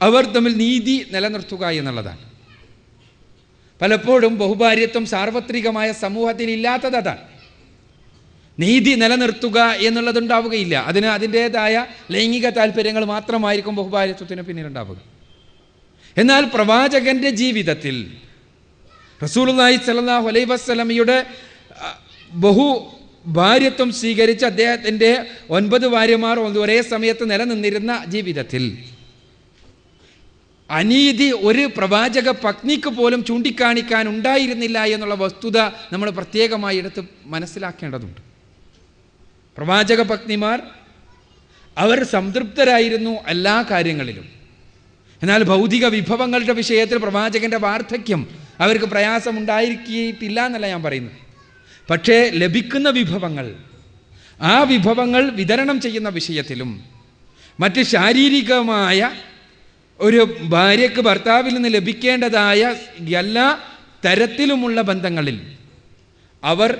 അവർ തമ്മിൽ നീതി നിലനിർത്തുക എന്നുള്ളതാണ്. പലപ്പോഴും ബഹുഭാര്യത്വം സാർവത്രികമായ സമൂഹത്തിൽ ഇല്ലാത്തത് അതാണ്. നീതി നിലനിർത്തുക എന്നുള്ളതുണ്ടാവുകയില്ല. അതിന് അതിൻ്റേതായ ലൈംഗിക താല്പര്യങ്ങൾ മാത്രമായിരിക്കും ബഹുഭാര്യത്വത്തിന് പിന്നിലുണ്ടാവുക. എന്നാൽ പ്രവാചകൻ്റെ ജീവിതത്തിൽ റസൂലുള്ളാഹി സ്വല്ലല്ലാഹു അലൈഹി വസല്ലമയുടെ ബഹുഭാര്യത്വം സ്വീകരിച്ച് അദ്ദേഹത്തിൻ്റെ 9 ഭാര്യമാർ ഒരേ സമയത്ത് നിലനിന്നിരുന്ന ജീവിതത്തിൽ അനീതി ഒരു പ്രവാചക പത്നിക്ക് പോലും ചൂണ്ടിക്കാണിക്കാൻ ഉണ്ടായിരുന്നില്ല എന്നുള്ള വസ്തുത നമ്മൾ പ്രത്യേകമായി എടുത്ത് മനസ്സിലാക്കേണ്ടതുണ്ട്. പ്രവാചക പത്നിമാർ അവർ സംതൃപ്തരായിരുന്നു എല്ലാ കാര്യങ്ങളിലും. എന്നാൽ ഭൗതിക വിഭവങ്ങളുടെ വിഷയത്തിൽ പ്രവാചകൻ്റെ വാർദ്ധക്യം അവർക്ക് പ്രയാസമുണ്ടായിരിക്കിയിട്ടില്ല എന്നല്ല ഞാൻ പറയുന്നത്. പക്ഷേ ലഭിക്കുന്ന വിഭവങ്ങൾ, ആ വിഭവങ്ങൾ വിതരണം ചെയ്യുന്ന വിഷയത്തിലും മറ്റ് ശാരീരികമായ ഒരു ഭാര്യയ്ക്ക് ഭർത്താവിൽ നിന്ന് ലഭിക്കേണ്ടതായ എല്ലാ തരത്തിലുമുള്ള ബന്ധങ്ങളിൽ അവർ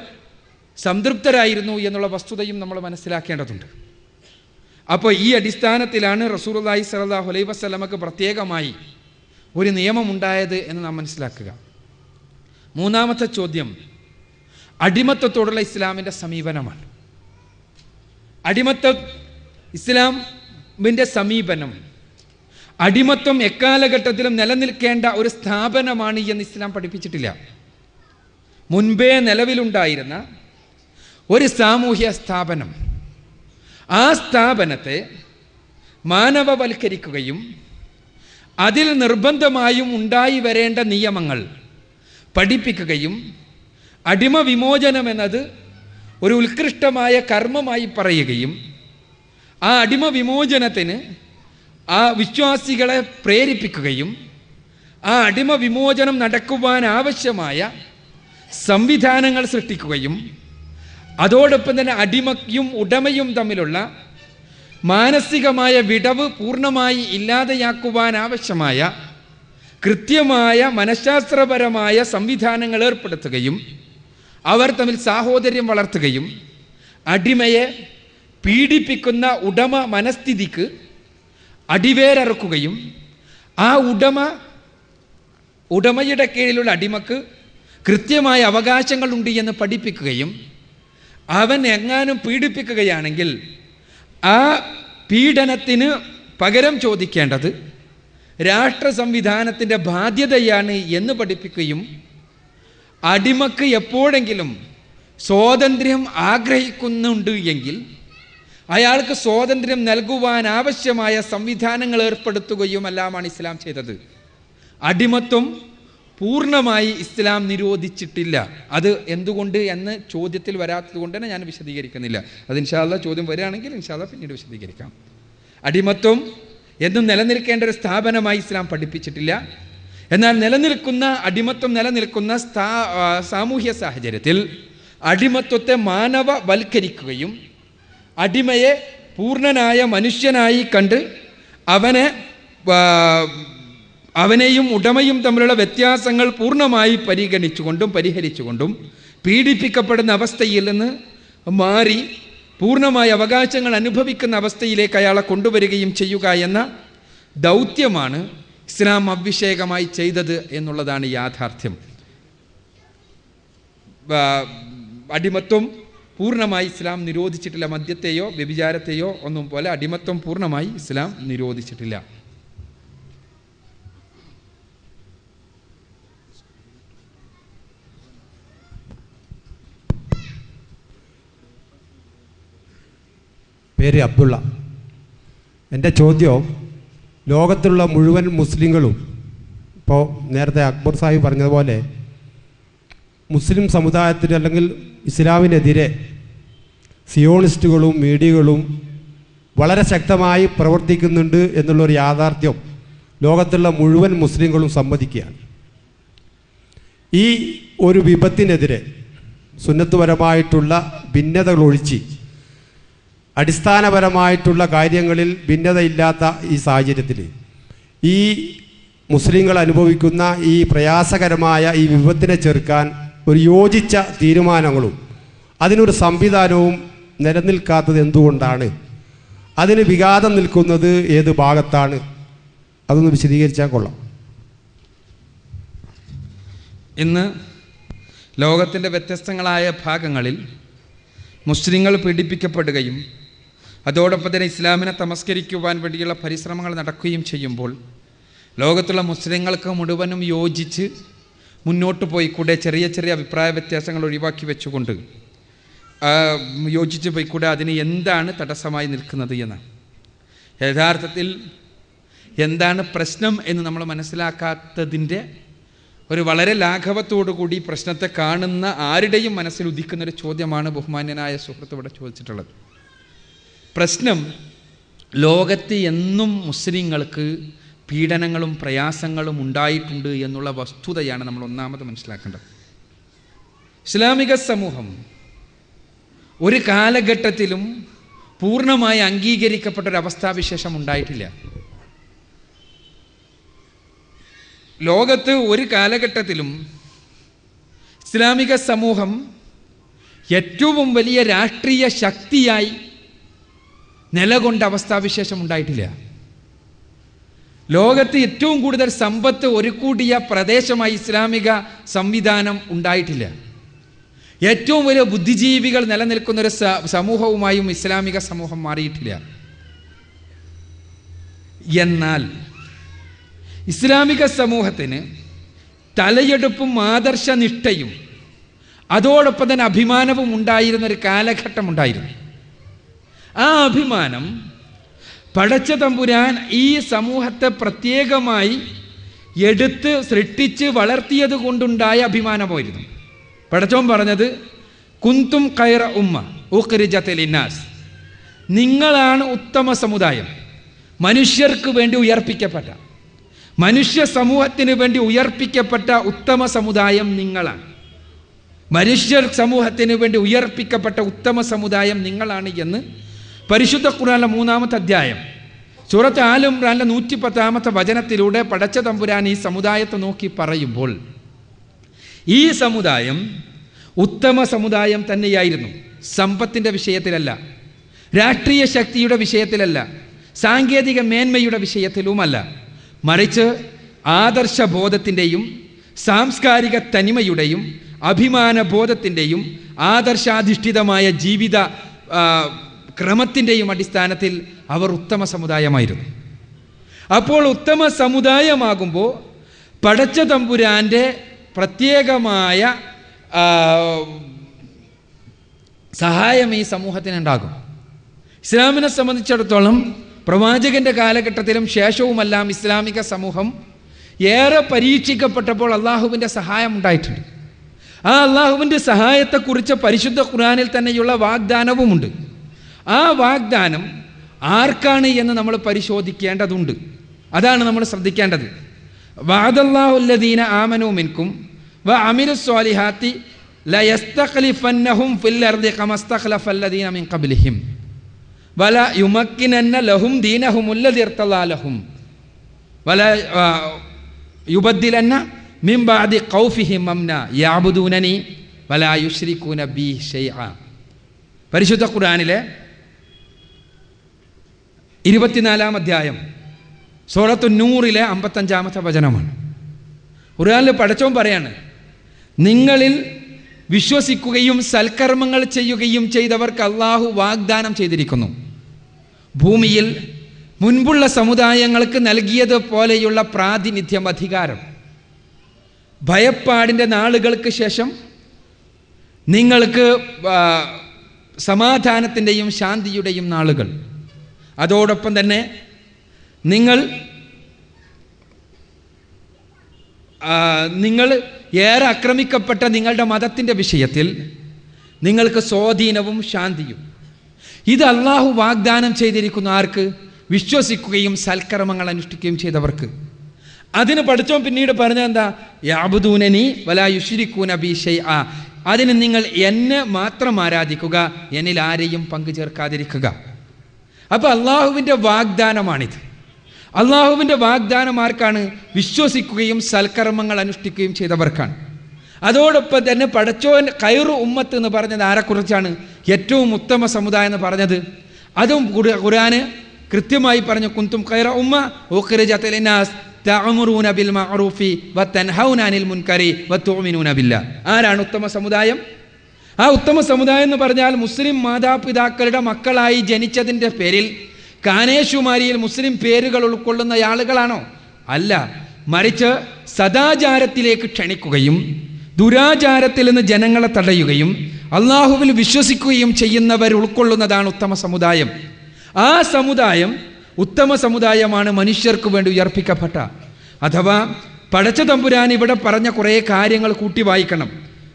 സംതൃപ്തരായിരുന്നു എന്നുള്ള വസ്തുതയും നമ്മൾ മനസ്സിലാക്കേണ്ടതുണ്ട്. അപ്പോൾ ഈ അടിസ്ഥാനത്തിലാണ് റസൂലുള്ളാഹി സ്വല്ലല്ലാഹു അലൈഹി വസല്ലമക്ക് പ്രത്യേകമായി ഒരു നിയമമുണ്ടായത് എന്ന് നാം മനസ്സിലാക്കുക. 3-ാമത്തെ ചോദ്യം അടിമത്തത്തോടുള്ള ഇസ്ലാമിൻ്റെ സമീപനമാണ്. ഇസ്ലാമിൻ്റെ സമീപനം, അടിമത്വം എക്കാലഘട്ടത്തിലും നിലനിൽക്കേണ്ട ഒരു സ്ഥാപനമാണ് എന്ന് ഇസ്ലാം പഠിപ്പിച്ചിട്ടില്ല. മുൻപേ നിലവിലുണ്ടായിരുന്ന ഒരു സാമൂഹ്യ സ്ഥാപനം, ആ സ്ഥാപനത്തെ മാനവവൽക്കരിക്കുകയും അതിൽ നിർബന്ധമായും ഉണ്ടായി വരേണ്ട നിയമങ്ങൾ പഠിപ്പിക്കുകയും അടിമ വിമോചനം എന്നത് ഒരു ഉത്കൃഷ്ടമായ കർമ്മമായി പറയുകയും ആ അടിമ വിമോചനത്തിന് ആ വിശ്വാസികളെ പ്രേരിപ്പിക്കുകയും ആ അടിമ വിമോചനം നടക്കുവാൻ ആവശ്യമായ സംവിധാനങ്ങൾ സൃഷ്ടിക്കുകയും അതോടൊപ്പം തന്നെ അടിമയും ഉടമയും തമ്മിലുള്ള മാനസികമായ വിടവ് പൂർണ്ണമായി ഇല്ലാതെയാക്കുവാൻ ആവശ്യമായ കൃത്യമായ മനഃശാസ്ത്രപരമായ സംവിധാനങ്ങൾ ഏർപ്പെടുത്തുകയും അവർ തമ്മിൽ സാഹോദര്യം വളർത്തുകയും അടിമയെ പീഡിപ്പിക്കുന്ന ഉടമ മനസ്ഥിതിക്ക് അടിവേരറുക്കുകയും ആ ഉടമയുടെ കീഴിലുള്ള അടിമക്ക് കൃത്യമായ അവകാശങ്ങളുണ്ട് എന്ന് പഠിപ്പിക്കുകയും അവൻ എങ്ങാനും പീഡിപ്പിക്കുകയാണെങ്കിൽ ആ പീഡനത്തിന് പകരം ചോദിക്കേണ്ടത് രാഷ്ട്ര സംവിധാനത്തിൻ്റെ ബാധ്യതയാണ് എന്ന് പഠിപ്പിക്കുകയും അടിമക്ക് എപ്പോഴെങ്കിലും സ്വാതന്ത്ര്യം ആഗ്രഹിക്കുന്നുണ്ട് എങ്കിൽ അയാൾക്ക് സ്വാതന്ത്ര്യം നൽകുവാൻ ആവശ്യമായ സംവിധാനങ്ങൾ ഏർപ്പെടുത്തുകയുമെല്ലാമാണ് ഇസ്ലാം ചെയ്തത്. അടിമത്വം പൂർണ്ണമായി ഇസ്ലാം നിരോധിച്ചിട്ടില്ല. അത് എന്തുകൊണ്ട് എന്ന് ചോദ്യത്തിൽ വരാത്തത് കൊണ്ട് തന്നെ ഞാൻ വിശദീകരിക്കുന്നില്ല. അത് ഇൻഷാ അല്ലാഹ് ചോദ്യം വരികയാണെങ്കിൽ ഇൻഷാ അല്ലാഹ് പിന്നീട് വിശദീകരിക്കാം. അടിമത്വം എന്നും നിലനിൽക്കേണ്ട ഒരു സ്ഥാപനമായി ഇസ്ലാം പഠിപ്പിച്ചിട്ടില്ല. എന്നാൽ അടിമത്വം നിലനിൽക്കുന്ന സാമൂഹ്യ സാഹചര്യത്തിൽ അടിമത്വത്തെ മാനവവൽക്കരിക്കുകയും അടിമയെ പൂർണ്ണനായ മനുഷ്യനായി കണ്ട് അവനെയും ഉടമയും തമ്മിലുള്ള വ്യത്യാസങ്ങൾ പൂർണ്ണമായി പരിഹരിച്ചുകൊണ്ടും പീഡിപ്പിക്കപ്പെടുന്ന അവസ്ഥയിൽ നിന്ന് മാറി പൂർണ്ണമായ അവകാശങ്ങൾ അനുഭവിക്കുന്ന അവസ്ഥയിലേക്ക് അയാളെ കൊണ്ടുവരികയും ചെയ്യുക എന്ന ദൗത്യമാണ് ഇസ്ലാം അഭിഷേകമായി ചെയ്തത് എന്നുള്ളതാണ് യാഥാർത്ഥ്യം. അടിമത്വം പൂർണ്ണമായി ഇസ്ലാം നിരോധിച്ചിട്ടില്ല. മദ്യത്തെയോ വ്യഭിചാരത്തെയോ ഒന്നും പോലെ അടിമത്വം പൂർണ്ണമായി ഇസ്ലാം നിരോധിച്ചിട്ടില്ല. പേര് അബ്ദുള്ള. എൻ്റെ ചോദ്യം, ലോകത്തുള്ള മുഴുവൻ മുസ്ലിങ്ങളും ഇപ്പോൾ നേരത്തെ അക്ബർ സാഹിബ് പറഞ്ഞതുപോലെ മുസ്ലിം സമുദായത്തിന് അല്ലെങ്കിൽ ഇസ്ലാമിനെതിരെ സിയോണിസ്റ്റുകളും മീഡിയകളും വളരെ ശക്തമായി പ്രവർത്തിക്കുന്നുണ്ട് എന്നുള്ളൊരു യാഥാർത്ഥ്യം ലോകത്തുള്ള മുഴുവൻ മുസ്ലിങ്ങളും സമ്മതിക്കുകയാണ്. ഈ ഒരു വിപത്തിനെതിരെ സുന്നത്തുപരമായിട്ടുള്ള ഭിന്നതകൾ ഒഴിച്ച് അടിസ്ഥാനപരമായിട്ടുള്ള കാര്യങ്ങളിൽ ഭിന്നതയില്ലാത്ത ഈ സാഹചര്യത്തിൽ ഈ മുസ്ലിങ്ങൾ അനുഭവിക്കുന്ന ഈ പ്രയാസകരമായ ഈ വിപത്തിനെ ചെറുക്കാൻ ഒരു യോജിച്ച തീരുമാനങ്ങളും അതിനൊരു സംവിധാനവും നിലനിൽക്കാത്തത് എന്തുകൊണ്ടാണ്? അതിന് വിഘാതം നിൽക്കുന്നത് ഏത് ഭാഗത്താണ്? അതൊന്ന് വിശദീകരിച്ചാൽ കൊള്ളാം. ഇന്ന് ലോകത്തിൻ്റെ വ്യത്യസ്തങ്ങളായ ഭാഗങ്ങളിൽ മുസ്ലിങ്ങൾ പീഡിപ്പിക്കപ്പെടുകയും അതോടൊപ്പം തന്നെ ഇസ്ലാമിനെ തമസ്കരിക്കുവാൻ വേണ്ടിയുള്ള പരിശ്രമങ്ങൾ നടക്കുകയും ചെയ്യുമ്പോൾ ലോകത്തുള്ള മുസ്ലിങ്ങൾക്ക് മുഴുവനും യോജിച്ച് മുന്നോട്ട് പോയിക്കൂടെ, ചെറിയ ചെറിയ അഭിപ്രായ വ്യത്യാസങ്ങൾ ഒഴിവാക്കി വെച്ചുകൊണ്ട് യോജിച്ച് പോയിക്കൂടെ, അതിന് എന്താണ് തടസ്സമായി നിൽക്കുന്നത് എന്ന്? യഥാർത്ഥത്തിൽ എന്താണ് പ്രശ്നം എന്ന് നമ്മൾ മനസ്സിലാക്കാത്തതിൻ്റെ ഒരു വളരെ ലാഘവത്തോടു കൂടി പ്രശ്നത്തെ കാണുന്ന ആരുടെയും മനസ്സിൽ ഉദിക്കുന്നൊരു ചോദ്യമാണ് ബഹുമാന്യനായ സുഹൃത്ത് ഇവിടെ ചോദിച്ചിട്ടുള്ളത്. പ്രശ്നം, ലോകത്ത് എന്നും മുസ്ലിങ്ങൾക്ക് പീഡനങ്ങളും പ്രയാസങ്ങളും ഉണ്ടായിട്ടുണ്ട് എന്നുള്ള വസ്തുതയാണ് നമ്മൾ ഒന്നാമത് മനസ്സിലാക്കേണ്ടത്. ഇസ്ലാമിക സമൂഹം ഒരു കാലഘട്ടത്തിലും പൂർണ്ണമായി അംഗീകരിക്കപ്പെട്ടൊരവസ്ഥാവിശേഷം ഉണ്ടായിട്ടില്ല. ലോകത്ത് ഒരു കാലഘട്ടത്തിലും ഇസ്ലാമിക സമൂഹം ഏറ്റവും വലിയ രാഷ്ട്രീയ ശക്തിയായി നിലകൊണ്ട അവസ്ഥാവിശേഷം ഉണ്ടായിട്ടില്ല. ലോകത്ത് ഏറ്റവും കൂടുതൽ സമ്പത്ത് ഒരുക്കൂടിയ പ്രദേശമായി ഇസ്ലാമിക സംവിധാനം ഉണ്ടായിട്ടില്ല. ഏറ്റവും വലിയ ബുദ്ധിജീവികൾ നിലനിൽക്കുന്നൊരു സമൂഹവുമായും ഇസ്ലാമിക സമൂഹം മാറിയിട്ടില്ല. എന്നാൽ ഇസ്ലാമിക സമൂഹത്തിന് തലയെടുപ്പും ആദർശനിഷ്ഠയും അതോടൊപ്പം തന്നെ അഭിമാനവും ഉണ്ടായിരുന്നൊരു കാലഘട്ടം ഉണ്ടായിരുന്നു. ആ അഭിമാനം പടച്ച തമ്പുരാൻ ഈ സമൂഹത്തെ പ്രത്യേകമായി എടുത്ത് സൃഷ്ടിച്ച് വളർത്തിയത് കൊണ്ടുണ്ടായ അഭിമാനമായിരുന്നു. പടച്ചോൻ പറഞ്ഞത്, കുന്തും ഖൈറ ഉമ്മ ഉഖ്രിജത ലിന്നാസ്, നിങ്ങളാണ് ഉത്തമ സമുദായം, മനുഷ്യർക്ക് വേണ്ടി ഉയർപ്പിക്കപ്പെട്ട, മനുഷ്യ സമൂഹത്തിന് വേണ്ടി ഉയർപ്പിക്കപ്പെട്ട ഉത്തമ സമുദായം നിങ്ങളാണ്. മനുഷ്യർ സമൂഹത്തിന് വേണ്ടി ഉയർപ്പിക്കപ്പെട്ട ഉത്തമ സമുദായം നിങ്ങളാണ് എന്ന് പരിശുദ്ധ ഖുർആനിലെ 3-ാമത്തെ അധ്യായം സൂറത്ത് ആൽ ഇംറാനിലെ 110-ാമത്തെ വചനത്തിലൂടെ പടച്ച തമ്പുരാൻ ഈ സമുദായത്തെ നോക്കി പറയുമ്പോൾ ഈ സമുദായം ഉത്തമ സമുദായം തന്നെയായിരുന്നു. സമ്പത്തിൻ്റെ വിഷയത്തിലല്ല, രാഷ്ട്രീയ ശക്തിയുടെ വിഷയത്തിലല്ല, സാങ്കേതിക മേന്മയുടെ വിഷയത്തിലുമല്ല, മറിച്ച് ആദർശബോധത്തിൻ്റെയും സാംസ്കാരിക തനിമയുടെയും അഭിമാനബോധത്തിൻ്റെയും ആദർശാധിഷ്ഠിതമായ ജീവിത ക്രമത്തിൻ്റെയും അടിസ്ഥാനത്തിൽ അവർ ഉത്തമ സമുദായമായിരുന്നു. അപ്പോൾ ഉത്തമ സമുദായമാകുമ്പോൾ പടച്ച തമ്പുരാൻ്റെ പ്രത്യേകമായ സഹായം ഈ സമൂഹത്തിനുണ്ടാകും. ഇസ്ലാമിനെ സംബന്ധിച്ചിടത്തോളം പ്രവാചകൻ്റെ കാലഘട്ടത്തിലും ശേഷവുമെല്ലാം ഇസ്ലാമിക സമൂഹം ഏറെ പരീക്ഷിക്കപ്പെട്ടപ്പോൾ അള്ളാഹുവിൻ്റെ സഹായം ഉണ്ടായിട്ടുണ്ട്. ആ അള്ളാഹുവിൻ്റെ സഹായത്തെക്കുറിച്ച് പരിശുദ്ധ ഖുർആനിൽ തന്നെയുള്ള വാഗ്ദാനവുമുണ്ട്. ആ വാഗ്ദാനം ആർക്കാണ് എന്ന് നമ്മൾ പരിശോധിക്കേണ്ടതുണ്ട്. അതാണ് നമ്മൾ ശ്രദ്ധിക്കേണ്ടത്. വഅദല്ലാഹുല്ലദീന ആമനൂ മിൻകും വഅമിലുസ്സാലിഹാത്തി ലയസ്തഖ്ലിഫന്നഹും ഫിൽ അർദി കമസ്തഖ്ലഫല്ലദീന മിൻ ഖബ്ലിഹിം വല യുമക്കിനന്ന ലഹും ദീനഹുമുല്ലദീ ഇർതളാ ലഹും വല യുബദ്ദിലന്ന മിൻ ബഅദി ഖൗഫിഹിം അംന യഅബുദൂനനി വല യുശ്രികൂന ബി ശൈഅ. പരിശുദ്ധ ഖുർആനിലെ 24-ാം അധ്യായം സൂറത്തു നൂറിലെ 55-ാമത്തെ വചനമാണ്. ഖുർആനിൽ പടച്ചോൻ പറയാണ്, നിങ്ങളിൽ വിശ്വസിക്കുകയും സൽക്കർമ്മങ്ങൾ ചെയ്യുകയും ചെയ്തവർക്ക് അള്ളാഹു വാഗ്ദാനം ചെയ്തിരിക്കുന്നു. ഭൂമിയിൽ മുൻപുള്ള സമുദായങ്ങൾക്ക് നൽകിയതുപോലെയുള്ള പ്രാതിനിധ്യം, അധികാരം. ഭയപ്പാടിൻ്റെ നാളുകൾക്ക് ശേഷം നിങ്ങൾക്ക് സമാധാനത്തിൻ്റെയും ശാന്തിയുടെയും നാളുകൾ. അതോടൊപ്പം തന്നെ നിങ്ങൾ ഏറെ ആക്രമിക്കപ്പെട്ട നിങ്ങളുടെ മതത്തിൻ്റെ വിഷയത്തിൽ നിങ്ങൾക്ക് സ്വാധീനവും ശാന്തിയും. ഇത് അള്ളാഹു വാഗ്ദാനം ചെയ്തിരിക്കുന്ന ആർക്ക്? വിശ്വസിക്കുകയും സൽക്കർമ്മങ്ങൾ അനുഷ്ഠിക്കുകയും ചെയ്തവർക്ക്. അതിന് പഠിച്ചോൻ പിന്നീട് പറഞ്ഞതെന്താ? യഅബുദൂനനി വലാ യുശ്രികൂന ബി ശൈഅ. അതിന് നിങ്ങൾ എന്നെ മാത്രം ആരാധിക്കുക, എന്നിൽ ആരെയും പങ്കു ചേർക്കാതിരിക്കുക. അപ്പോൾ അള്ളാഹുവിൻ്റെ വാഗ്ദാനമാണിത്. അള്ളാഹുവിൻ്റെ വാഗ്ദാനം ആർക്കാണ്? വിശ്വസിക്കുകയും സൽക്കർമ്മങ്ങൾ അനുഷ്ഠിക്കുകയും ചെയ്തവർക്കാണ്. അതോടൊപ്പം തന്നെ പടച്ചോൻ ഖൈറു ഉമ്മത്ത് എന്ന് പറഞ്ഞത് ആരെക്കുറിച്ചാണ്? ഏറ്റവും ഉത്തമ സമുദായം എന്ന് പറഞ്ഞത്. അതും ഖുർആന് കൃത്യമായി പറഞ്ഞു, കുന്തും ഖൈറ ഉമ്മ ഉഖ്രിജത് ലിന്നാസ് തഅമുറൂന ബിൽ മഅറൂഫി വതൻഹൗന അനിൽ മുൻകരി വതുഅ്മിനൂന ബില്ലാഹ്. ആരാണ് ഉത്തമ സമുദായം? ആ ഉത്തമ സമുദായം എന്ന് പറഞ്ഞാൽ മുസ്ലിം മാതാപിതാക്കളുടെ മക്കളായി ജനിച്ചതിൻ്റെ പേരിൽ കാനേശുമാരിയിൽ മുസ്ലിം പേരുകൾ ഉൾക്കൊള്ളുന്ന ആളുകളാണോ? അല്ല, മറിച്ച് സദാചാരത്തിലേക്ക് ക്ഷണിക്കുകയും ദുരാചാരത്തിൽ നിന്ന് ജനങ്ങളെ തടയുകയും അള്ളാഹുവിൽ വിശ്വസിക്കുകയും ചെയ്യുന്നവർ ഉൾക്കൊള്ളുന്നതാണ് ഉത്തമ സമുദായം. ആ സമുദായം ഉത്തമ സമുദായമാണ് മനുഷ്യർക്ക് വേണ്ടി ഉയർപ്പിക്കപ്പെട്ട. അഥവാ പടച്ച തമ്പുരാൻ ഇവിടെ പറഞ്ഞ കുറേ കാര്യങ്ങൾ കൂട്ടി വായിക്കണം.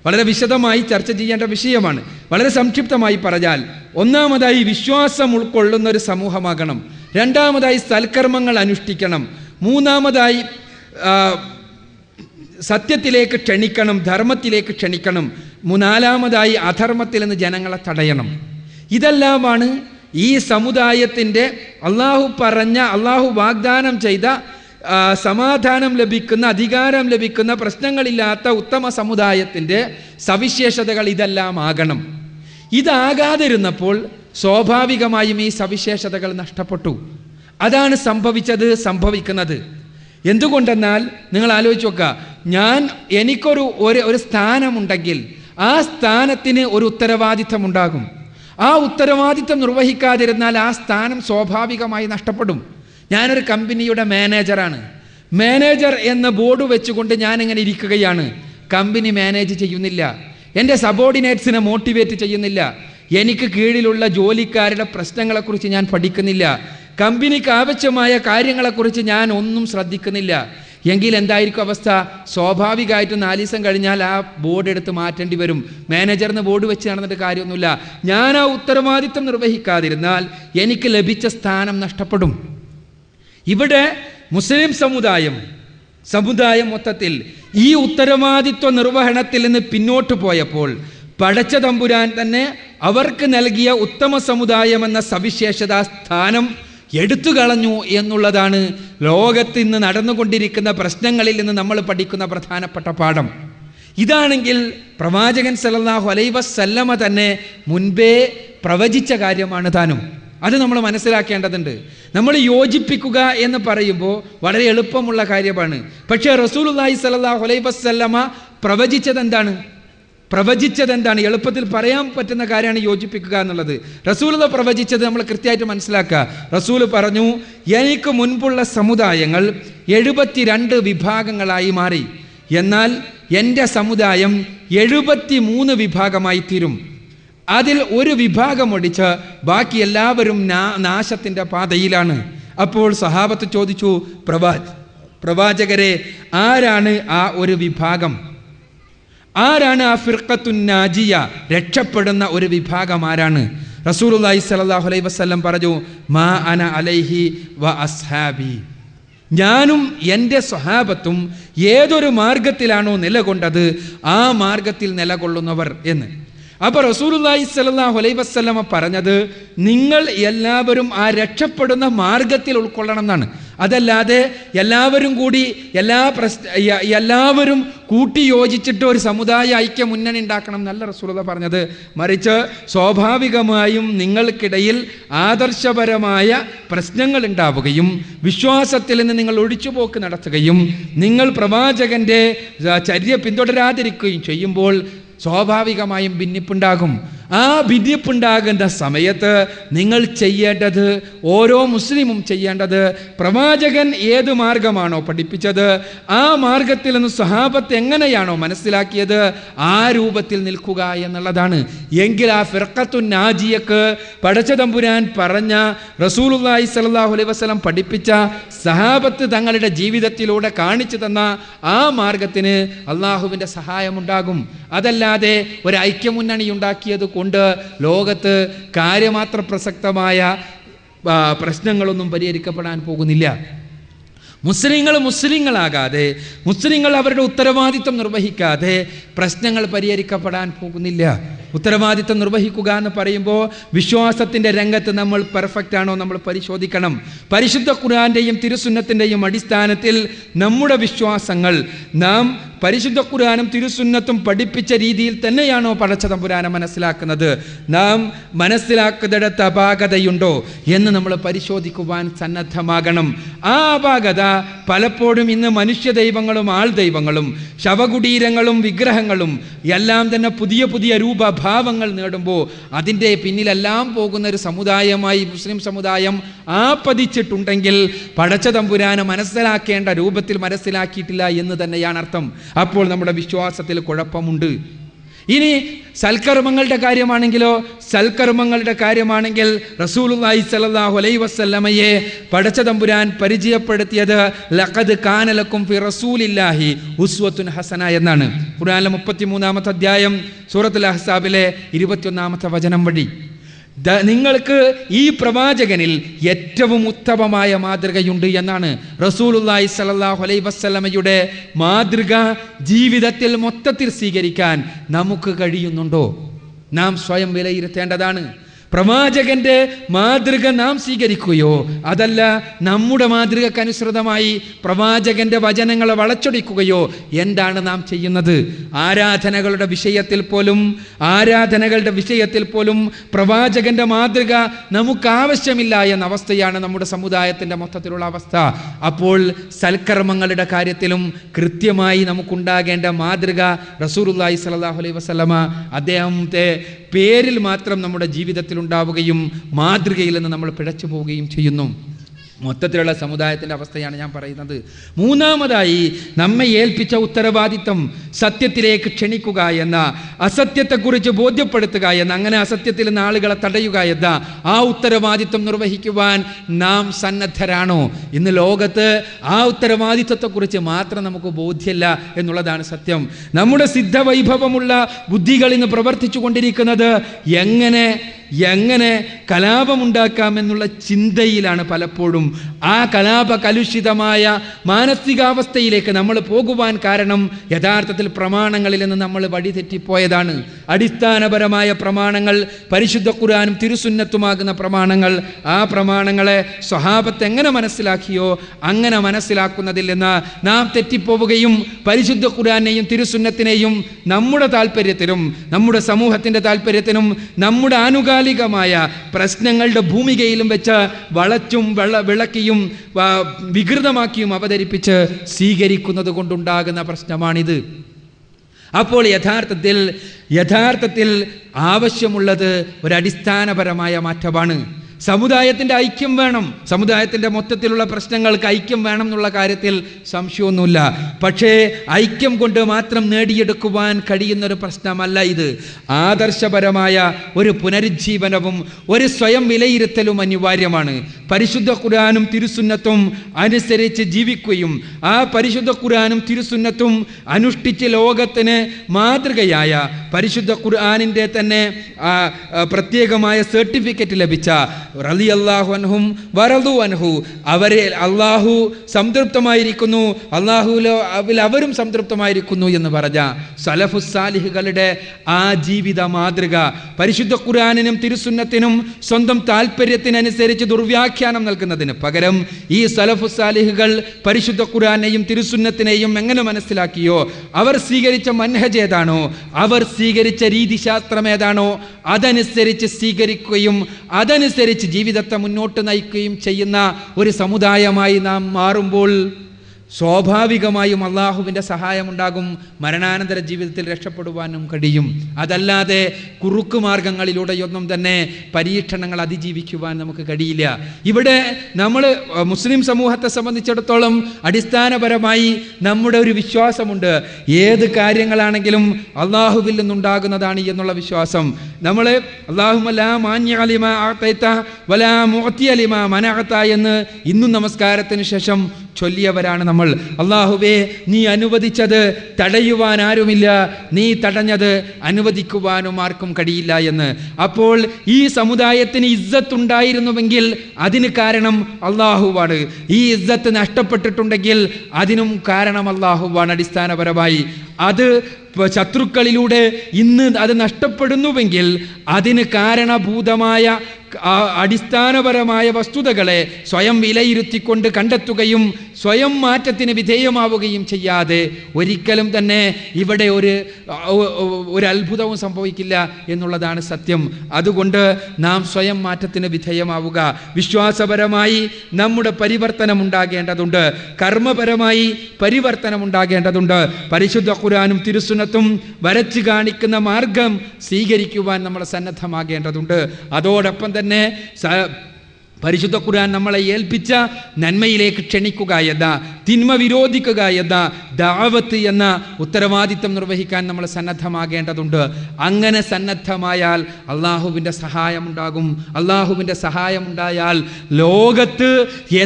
വളരെ വിശദമായി ചർച്ച ചെയ്യേണ്ട വിഷയമാണ്. വളരെ സംക്ഷിപ്തമായി പറഞ്ഞാൽ, ഒന്നാമതായി വിശ്വാസം ഉൾക്കൊള്ളുന്ന ഒരു സമൂഹമാകണം. രണ്ടാമതായി സൽക്കർമ്മങ്ങൾ അനുഷ്ഠിക്കണം. മൂന്നാമതായി സത്യത്തിലേക്ക് ക്ഷണിക്കണം, ധർമ്മത്തിലേക്ക് ക്ഷണിക്കണം. നാലാമതായി അധർമ്മത്തിൽ നിന്ന് ജനങ്ങളെ തടയണം. ഇതെല്ലാമാണ് ഈ സമുദായത്തിൻ്റെ അള്ളാഹു വാഗ്ദാനം ചെയ്ത സമാധാനം ലഭിക്കുന്ന, അധികാരം ലഭിക്കുന്ന, പ്രശ്നങ്ങളില്ലാത്ത ഉത്തമ സമുദായത്തിൻ്റെ സവിശേഷതകൾ ഇതെല്ലാം ആകണം. ഇതാകാതിരുന്നപ്പോൾ സ്വാഭാവികമായും ഈ സവിശേഷതകൾ നഷ്ടപ്പെട്ടു. അതാണ് സംഭവിക്കുന്നത്. എന്തുകൊണ്ടെന്നാൽ നിങ്ങൾ ആലോചിച്ച് നോക്കുക, എനിക്കൊരു സ്ഥാനമുണ്ടെങ്കിൽ ആ സ്ഥാനത്തിന് ഒരു ഉത്തരവാദിത്തം ഉണ്ടാകും. ആ ഉത്തരവാദിത്തം നിർവഹിക്കാതിരുന്നാൽ ആ സ്ഥാനം സ്വാഭാവികമായി നഷ്ടപ്പെടും. ഞാനൊരു കമ്പനിയുടെ മാനേജറാണ്. മാനേജർ എന്ന ബോർഡ് വെച്ചുകൊണ്ട് ഞാനിങ്ങനെ ഇരിക്കുകയാണ്. കമ്പനി മാനേജ് ചെയ്യുന്നില്ല, എൻ്റെ സബോർഡിനേറ്റ്സിനെ മോട്ടിവേറ്റ് ചെയ്യുന്നില്ല, എനിക്ക് കീഴിലുള്ള ജോലിക്കാരുടെ പ്രശ്നങ്ങളെക്കുറിച്ച് ഞാൻ പഠിക്കുന്നില്ല, കമ്പനിക്ക് ആവശ്യമായ കാര്യങ്ങളെക്കുറിച്ച് ഞാൻ ഒന്നും ശ്രദ്ധിക്കുന്നില്ല. എങ്കിൽ എന്തായിരിക്കും അവസ്ഥ? സ്വാഭാവികമായിട്ടും 4 ദിവസം കഴിഞ്ഞാൽ ആ ബോർഡ് എടുത്ത് മാറ്റേണ്ടി വരും. മാനേജറിന് ബോർഡ് വെച്ച് നടന്നിട്ട് കാര്യമൊന്നുമില്ല. ഞാൻ ആ ഉത്തരവാദിത്തം നിർവഹിക്കാതിരുന്നാൽ എനിക്ക് ലഭിച്ച സ്ഥാനം നഷ്ടപ്പെടും. ഇവിടെ മുസ്ലിം സമുദായം മൊത്തത്തിൽ ഈ ഉത്തരവാദിത്വ നിർവഹണത്തിൽ നിന്ന് പിന്നോട്ട് പോയപ്പോൾ പടച്ച തമ്പുരാൻ തന്നെ അവർക്ക് നൽകിയ ഉത്തമ സമുദായം എന്ന സവിശേഷത സ്ഥാനം എടുത്തു കളഞ്ഞു എന്നുള്ളതാണ് ലോകത്ത് ഇന്ന് നടന്നുകൊണ്ടിരിക്കുന്ന പ്രശ്നങ്ങളിൽ നിന്ന് നമ്മൾ പഠിക്കുന്ന പ്രധാനപ്പെട്ട പാഠം. ഇതാണെങ്കിൽ പ്രവാചകൻ സല്ലല്ലാഹു അലൈഹി വസല്ലമ തന്നെ മുൻപേ പ്രവചിച്ച കാര്യമാണ് താനും. അത് നമ്മൾ മനസ്സിലാക്കേണ്ടതുണ്ട്. നമ്മൾ യോജിപ്പിക്കുക എന്ന് പറയുമ്പോൾ വളരെ എളുപ്പമുള്ള കാര്യമാണ്. പക്ഷേ റസൂലുള്ളാഹി സ്വല്ലല്ലാഹു അലൈഹി വസല്ലമ പ്രവചിച്ചത് എന്താണ്? എളുപ്പത്തിൽ പറയാൻ പറ്റുന്ന കാര്യമാണ് യോജിപ്പിക്കുക എന്നുള്ളത്. റസൂൽ പ്രവചിച്ചത് നമ്മൾ കൃത്യമായിട്ട് മനസ്സിലാക്കുക. റസൂൽ പറഞ്ഞു, എനിക്ക് മുൻപുള്ള സമുദായങ്ങൾ 72 വിഭാഗങ്ങളായി മാറി, എന്നാൽ എൻ്റെ സമുദായം 73 വിഭാഗമായി തീരും. അതിൽ ഒരു വിഭാഗം ഒഴിച്ച് ബാക്കി എല്ലാവരും നാശത്തിൻ്റെ പാതയിലാണ്. അപ്പോൾ സഹാബത്ത് ചോദിച്ചു, പ്രവാചകരെ, ആരാണ് ആ ഒരു വിഭാഗം? ആരാണ് ആ ഫിർഖത്തുൻ നാജിയ, രക്ഷപ്പെടുന്ന ഒരു വിഭാഗം ആരാണ്? റസൂലുള്ളാഹി സ്വല്ലല്ലാഹു അലൈഹി വസല്ലം പറഞ്ഞു, മാ അന അലൈഹി വ അസ്ഹാബി, ഞാനും എൻ്റെ സ്വഹാബത്തും ഏതൊരു മാർഗത്തിലാണോ നിലകൊണ്ടത് ആ മാർഗത്തിൽ നിലകൊള്ളുന്നവർ എന്ന്. അപ്പോൾ റസൂലുള്ളാഹി സ്വല്ലല്ലാഹു അലൈഹി വസല്ലമ പറഞ്ഞത്, നിങ്ങൾ എല്ലാവരും ആ രക്ഷപ്പെടുന്ന മാർഗത്തിൽ ഉൾക്കൊള്ളണം എന്നാണ്. അതല്ലാതെ എല്ലാവരും കൂടി എല്ലാവരും കൂട്ടി യോജിച്ചിട്ട് ഒരു സമുദായ ഐക്യ മുന്നണി ഉണ്ടാക്കണം എന്നല്ല റസൂലുള്ളാഹി പറഞ്ഞത്. മറിച്ച് സ്വാഭാവികമായും നിങ്ങൾക്കിടയിൽ ആദർശപരമായ പ്രശ്നങ്ങൾ ഉണ്ടാവുകയും വിശ്വാസത്തിൽ നിന്ന് നിങ്ങൾ ഒഴിച്ചുപോക്ക് നടത്തുകയും നിങ്ങൾ പ്രവാചകന്റെ ചര്യ പിന്തുടരാതിരിക്കുകയും ചെയ്യുമ്പോൾ സ്വാഭാവികമായും ഭിന്നിപ്പുണ്ടാകും. ആ ഭിന്നിപ്പുണ്ടാകുന്ന സമയത്ത് നിങ്ങൾ ചെയ്യേണ്ടത്, ഓരോ മുസ്ലിമും ചെയ്യേണ്ടത്, പ്രവാചകൻ ഏത് മാർഗമാണോ പഠിപ്പിച്ചത് ആ മാർഗത്തിൽ നിന്ന് സ്വഹാബത്ത് എങ്ങനെയാണോ മനസ്സിലാക്കിയത് ആ രൂപത്തിൽ നിൽക്കുക എന്നുള്ളതാണ്. എങ്കിൽ ആ ഫിർഖത്തുൻ നാജിയക്ക് പടച്ചതമ്പുരാൻ പറഞ്ഞ, റസൂലുള്ളാഹി സ്വല്ലല്ലാഹു അലൈഹി വസല്ലം പഠിപ്പിച്ച, സഹാബത്ത് തങ്ങളുടെ ജീവിതത്തിലൂടെ കാണിച്ചു തന്ന ആ മാർഗത്തിന് അള്ളാഹുവിൻ്റെ സഹായമുണ്ടാകും. അതല്ലാതെ ഒരു ഐക്യമുന്നണി ഉണ്ടാക്കിയത് കൊണ്ട് ലോകത്ത് കാര്യമാത്ര പ്രസക്തമായ പ്രശ്നങ്ങളൊന്നും പരിഹരിക്കപ്പെടാൻ പോകുന്നില്ല. മുസ്ലിങ്ങളാകാതെ, മുസ്ലിങ്ങൾ അവരുടെ ഉത്തരവാദിത്വം നിർവഹിക്കാതെ പ്രശ്നങ്ങൾ പരിഹരിക്കപ്പെടാൻ പോകുന്നില്ല. ഉത്തരവാദിത്വം നിർവഹിക്കുക എന്ന് പറയുമ്പോൾ വിശ്വാസത്തിൻ്റെ രംഗത്ത് നമ്മൾ പെർഫെക്റ്റ് ആണോ നമ്മൾ പരിശോധിക്കണം. പരിശുദ്ധ ഖുർആന്റെയും തിരുസുന്നത്തിൻ്റെയും അടിസ്ഥാനത്തിൽ നമ്മുടെ വിശ്വാസങ്ങൾ നാം പരിശുദ്ധ ഖുർആനും തിരുസുന്നത്തും പഠിപ്പിച്ച രീതിയിൽ തന്നെയാണോ പടച്ചതമ്പുരാനെ മനസ്സിലാക്കുന്നത്? നാം മനസ്സിലാക്കുന്നിടത്ത് അപാകതയുണ്ടോ എന്ന് നമ്മൾ പരിശോധിക്കുവാൻ സന്നദ്ധമാകണം. ആ അപാകത പലപ്പോഴും ഇന്ന് മനുഷ്യ ദൈവങ്ങളും ആൾ ദൈവങ്ങളും ശവകുടീരങ്ങളും വിഗ്രഹങ്ങളും എല്ലാം തന്നെ പുതിയ പുതിയ രൂപഭാവങ്ങൾ നേടുമ്പോൾ അതിൻ്റെ പിന്നിലെല്ലാം പോകുന്ന ഒരു സമുദായമായി മുസ്ലിം സമുദായം ആപതിച്ചിട്ടുണ്ടെങ്കിൽ പടച്ചതമ്പുരാനെ മനസ്സിലാക്കേണ്ട രൂപത്തിൽ മനസ്സിലാക്കിയിട്ടില്ല എന്ന് തന്നെയാണ് അർത്ഥം. അപ്പോൾ നമ്മുടെ വിശ്വാസത്തിൽ കുഴപ്പമുണ്ട്. ഇനി സൽക്കർമ്മങ്ങളുടെ കാര്യമാണെങ്കിൽ റസൂലുള്ളാഹി സ്വല്ലല്ലാഹു അലൈഹി വസല്ലമയെ പടച്ചതമ്പുരാൻ പരിചയപ്പെടുത്തിയത് ലഖദ് കാന ലക്കും ഫി റസൂലില്ലാഹി ഉസ്വത്തുൻ ഹസന എന്നാണ്. ഖുർആനിലെ 33-ാമത്തെ അധ്യായം സൂറത്തുൽ അഹ്സാബിലെ 21-ാമത്തെ വചനം വഴി നിങ്ങൾക്ക് ഈ പ്രവാചകനിൽ ഏറ്റവും ഉത്തമമായ മാതൃകയുണ്ട് എന്നാണ്. റസൂലുള്ളാഹി സ്വല്ലല്ലാഹു അലൈഹി വസല്ലമയുടെ മാതൃക ജീവിതത്തിൽ മൊത്തത്തിൽ സ്വീകരിക്കാൻ നമുക്ക് കഴിയുന്നുണ്ടോ? നാം സ്വയം വിലയിരുത്തേണ്ടതാണ്. പ്രവാചകന്റെ മാതൃക നാം സ്വീകരിക്കുകയോ അതല്ല നമ്മുടെ മാതൃകക്കനുസൃതമായി പ്രവാചകന്റെ വചനങ്ങളെ വളച്ചൊടിക്കുകയോ എന്താണ് നാം ചെയ്യുന്നത്? ആരാധനകളുടെ വിഷയത്തിൽ പോലും പ്രവാചകന്റെ മാതൃക നമുക്ക് ആവശ്യമില്ല എന്ന അവസ്ഥയാണ് നമ്മുടെ സമുദായത്തിന്റെ മൊത്തത്തിലുള്ള അവസ്ഥ. അപ്പോൾ സൽക്കർമ്മങ്ങളുടെ കാര്യത്തിലും കൃത്യമായി നമുക്കുണ്ടാകേണ്ട മാതൃക റസൂലുള്ളാഹി സ്വല്ലല്ലാഹു അലൈഹി വസല്ലമ അദ്ദേഹത്തെ പേരിൽ മാത്രം നമ്മുടെ ജീവിതത്തിൽ ഉണ്ടാവുകയും മാതൃകയിൽ നിന്ന് നമ്മൾ പിഴച്ചു പോവുകയും ചെയ്യുന്നു. മൊത്തത്തിലുള്ള സമുദായത്തിൻ്റെ അവസ്ഥയാണ് ഞാൻ പറയുന്നത്. മൂന്നാമതായി നമ്മെ ഏൽപ്പിച്ച ഉത്തരവാദിത്വം സത്യത്തിലേക്ക് ക്ഷണിക്കുക എന്ന, അസത്യത്തെക്കുറിച്ച് ബോധ്യപ്പെടുത്തുക എന്ന, അങ്ങനെ അസത്യത്തിൽ നിന്ന് ആളുകളെ തടയുക എന്ന ആ ഉത്തരവാദിത്വം നിർവഹിക്കുവാൻ നാം സന്നദ്ധരാണോ? ഇന്ന് ലോകത്ത് ആ ഉത്തരവാദിത്വത്തെക്കുറിച്ച് മാത്രം നമുക്ക് ബോധ്യമില്ല എന്നുള്ളതാണ് സത്യം. നമ്മുടെ സിദ്ധവൈഭവമുള്ള ബുദ്ധികൾ ഇന്ന് പ്രവർത്തിച്ചു കൊണ്ടിരിക്കുന്നത് എങ്ങനെ എങ്ങനെ കലാപമുണ്ടാക്കാമെന്നുള്ള ചിന്തയിലാണ് പലപ്പോഴും. ആ കലാപ കലുഷിതമായ മാനസികാവസ്ഥയിലേക്ക് നമ്മൾ പോകുവാൻ കാരണം യഥാർത്ഥത്തിൽ പ്രമാണങ്ങളിൽ നിന്ന് നമ്മൾ വഴിതെറ്റിപ്പോയതാണ്. അടിസ്ഥാനപരമായ പ്രമാണങ്ങൾ, പരിശുദ്ധ ഖുർആനും തിരുസുന്നത്തുമാകുന്ന പ്രമാണങ്ങൾ, ആ പ്രമാണങ്ങളെ സ്വഹാബത്ത് എങ്ങനെ മനസ്സിലാക്കിയോ അങ്ങനെ മനസ്സിലാക്കുന്നതിൽ നിന്ന് നാം തെറ്റിപ്പോവുകയും പരിശുദ്ധ ഖുർആനെയും തിരുസുന്നത്തിനെയും നമ്മുടെ താല്പര്യത്തിനും നമ്മുടെ സമൂഹത്തിൻ്റെ താല്പര്യത്തിനും നമ്മുടെ ആനുകാലികമായ പ്രശ്നങ്ങളുടെ ഭൂമികയിലും വെച്ച് വളച്ചും വിളക്കിയും വികൃതമാക്കിയും അവതരിപ്പിച്ച് സ്വീകരിക്കുന്നത് കൊണ്ടുണ്ടാകുന്ന പ്രശ്നമാണിത്. അപ്പോൾ യഥാർത്ഥത്തിൽ ആവശ്യമുള്ളത് ഒരടിസ്ഥാനപരമായ മാറ്റമാണ്. സമുദായത്തിൻ്റെ ഐക്യം വേണം. സമുദായത്തിൻ്റെ മൊത്തത്തിലുള്ള പ്രശ്നങ്ങൾക്ക് ഐക്യം വേണം എന്നുള്ള കാര്യത്തിൽ സംശയമൊന്നുമില്ല. പക്ഷേ ഐക്യം കൊണ്ട് മാത്രം നേടിയെടുക്കുവാൻ കഴിയുന്നൊരു പ്രശ്നമല്ല ഇത്. ആദർശപരമായ ഒരു പുനരുജ്ജീവനവും ഒരു സ്വയം വിലയിരുത്തലും അനിവാര്യമാണ്. പരിശുദ്ധ ഖുർആനും തിരുസുന്നത്തും അനുസരിച്ച് ജീവിക്കുകയും ആ പരിശുദ്ധ ഖുർആനും തിരുസുന്നത്തും അനുഷ്ഠിച്ച് ലോകത്തിന് മാതൃകയായ പരിശുദ്ധ ഖുർആനിൻ്റെ തന്നെ പ്രത്യേകമായ സർട്ടിഫിക്കറ്റ് ലഭിച്ച റളിയല്ലാഹു അൻഹും വറദു അൻഹു, അവരെ അള്ളാഹു സംതൃപ്തമായിരിക്കുന്നു, അള്ളാഹുവിൽ അവരും സംതൃപ്തമായിരിക്കുന്നു എന്ന് പറഞ്ഞ സലഫുസ് സാലിഹുകളുടെ ആ ജീവിത മാതൃക പരിശുദ്ധ ഖുർആനിനും തിരുസുന്നത്തിനും സ്വന്തം താല്പര്യത്തിനനുസരിച്ച് ദുർവ്യാഖ്യാനം നൽകുന്നതിന് പകരം ഈ സലഫുസ് സാലിഹുകൾ പരിശുദ്ധ ഖുർആനെയും തിരുസുന്നത്തിനെയും എങ്ങനെ മനസ്സിലാക്കിയോ, അവർ സ്വീകരിച്ച മൻഹജ് ഏതാണോ, അവർ സ്വീകരിച്ച രീതിശാസ്ത്രം ഏതാണോ അതനുസരിച്ച് സ്വീകരിക്കുകയും അതനുസരിച്ച് ജീവിതത്തെ മുന്നോട്ട് നയിക്കുകയും ചെയ്യുന്ന ഒരു സമുദായമായി നാം മാറുമ്പോൾ സ്വാഭാവികമായും അള്ളാഹുവിൻ്റെ സഹായമുണ്ടാകും. മരണാനന്തര ജീവിതത്തിൽ രക്ഷപ്പെടുവാനും കഴിയും. അതല്ലാതെ കുറുക്കു മാർഗങ്ങളിലൂടെയൊന്നും തന്നെ പരീക്ഷണങ്ങൾ അതിജീവിക്കുവാൻ നമുക്ക് കഴിയില്ല. ഇവിടെ നമ്മൾ മുസ്ലിം സമൂഹത്തെ സംബന്ധിച്ചിടത്തോളം അടിസ്ഥാനപരമായി നമ്മുടെ ഒരു വിശ്വാസമുണ്ട്. ഏത് കാര്യങ്ങളാണെങ്കിലും അള്ളാഹുവിൽ നിന്നുണ്ടാകുന്നതാണ് എന്നുള്ള വിശ്വാസം. നമ്മൾ എന്ന് ഇന്നും നമസ്കാരത്തിന് ശേഷം ചൊല്ലിയവരാണ് നമ്മൾ. അള്ളാഹുവേ, നീ അനുവദിച്ചത് തടയുവാൻ ആരുമില്ല, നീ തടഞ്ഞത് അനുവദിക്കുവാനും ആർക്കും കഴിയില്ല എന്ന്. അപ്പോൾ ഈ സമുദായത്തിന് ഇസ്സത്തുണ്ടായിരുന്നുവെങ്കിൽ അതിന് കാരണം അള്ളാഹുവാണ്. ഈ ഇസ്സത്ത് നഷ്ടപ്പെട്ടിട്ടുണ്ടെങ്കിൽ അതിനും കാരണം അള്ളാഹുവാണ്. അടിസ്ഥാനപരമായി അത് ശത്രുക്കളിലൂടെ ഇന്ന് അത് നഷ്ടപ്പെടുന്നുവെങ്കിൽ അതിന് കാരണഭൂതമായ അടിസ്ഥാനപരമായ വസ്തുതകളെ സ്വയം വിലയിരുത്തിക്കൊണ്ട് കണ്ടെത്തുകയും സ്വയം മാറ്റത്തിന് വിധേയമാവുകയും ചെയ്യാതെ ഒരിക്കലും തന്നെ ഇവിടെ ഒരു അത്ഭുതവും സംഭവിക്കില്ല എന്നുള്ളതാണ് സത്യം. അതുകൊണ്ട് നാം സ്വയം മാറ്റത്തിന് വിധേയമാവുക. വിശ്വാസപരമായി നമ്മുടെ പരിവർത്തനം ഉണ്ടാകേണ്ടതുണ്ട്. കർമ്മപരമായി പരിവർത്തനം ഉണ്ടാകേണ്ടതുണ്ട്. പരിശുദ്ധ ഖുർആനും തിരുസുന്നത്തും വരച്ചു കാണിക്കുന്ന മാർഗം സ്വീകരിക്കുവാൻ നമ്മൾ സന്നദ്ധമാകേണ്ടതുണ്ട്. അതോടൊപ്പം തന്നെ പരിശുദ്ധ ഖുർആൻ നമ്മളെ ഏൽപ്പിച്ച നന്മയിലേക്ക് ക്ഷണിക്കുക എന്ന, തിന്മ വിരോധിക്കുക എന്ന ദഅവത്ത് എന്ന ഉത്തരവാദിത്തം നിർവഹിക്കാൻ നമ്മൾ സന്നദ്ധമാകേണ്ടതുണ്ട്. അങ്ങനെ സന്നദ്ധമായാൽ അള്ളാഹുവിൻ്റെ സഹായമുണ്ടാകും. അള്ളാഹുവിൻ്റെ സഹായമുണ്ടായാൽ ലോകത്ത്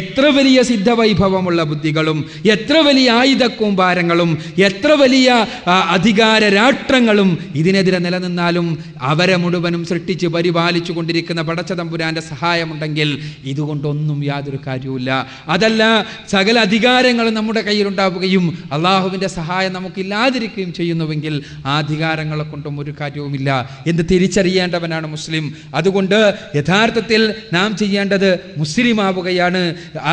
എത്ര വലിയ സിദ്ധവൈഭവമുള്ള ബുദ്ധികളും എത്ര വലിയ ആയുധക്കൂമ്പാരങ്ങളും എത്ര വലിയ അധികാര രാഷ്ട്രങ്ങളും ഇതിനെതിരെ നിലനിന്നാലും അവരെ മുഴുവനും സൃഷ്ടിച്ച് പരിപാലിച്ചു കൊണ്ടിരിക്കുന്ന പടച്ചതമ്പുരാൻ്റെ സഹായമുണ്ടെങ്കിൽ ഇതുകൊണ്ടൊന്നും യാതൊരു കാര്യവുമില്ല. അതല്ല, സകല അധികാരങ്ങളും നമ്മുടെ കയ്യിലുണ്ടാവുകയും അള്ളാഹുവിൻ്റെ സഹായം നമുക്കില്ലാതിരിക്കുകയും ചെയ്യുന്നുവെങ്കിൽ ആ അധികാരങ്ങളെ കൊണ്ടും ഒരു കാര്യവുമില്ല എന്ന് തിരിച്ചറിയേണ്ടവനാണ് മുസ്ലിം. അതുകൊണ്ട് യഥാർത്ഥത്തിൽ നാം ചെയ്യേണ്ടത് മുസ്ലിം ആവുകയാണ്.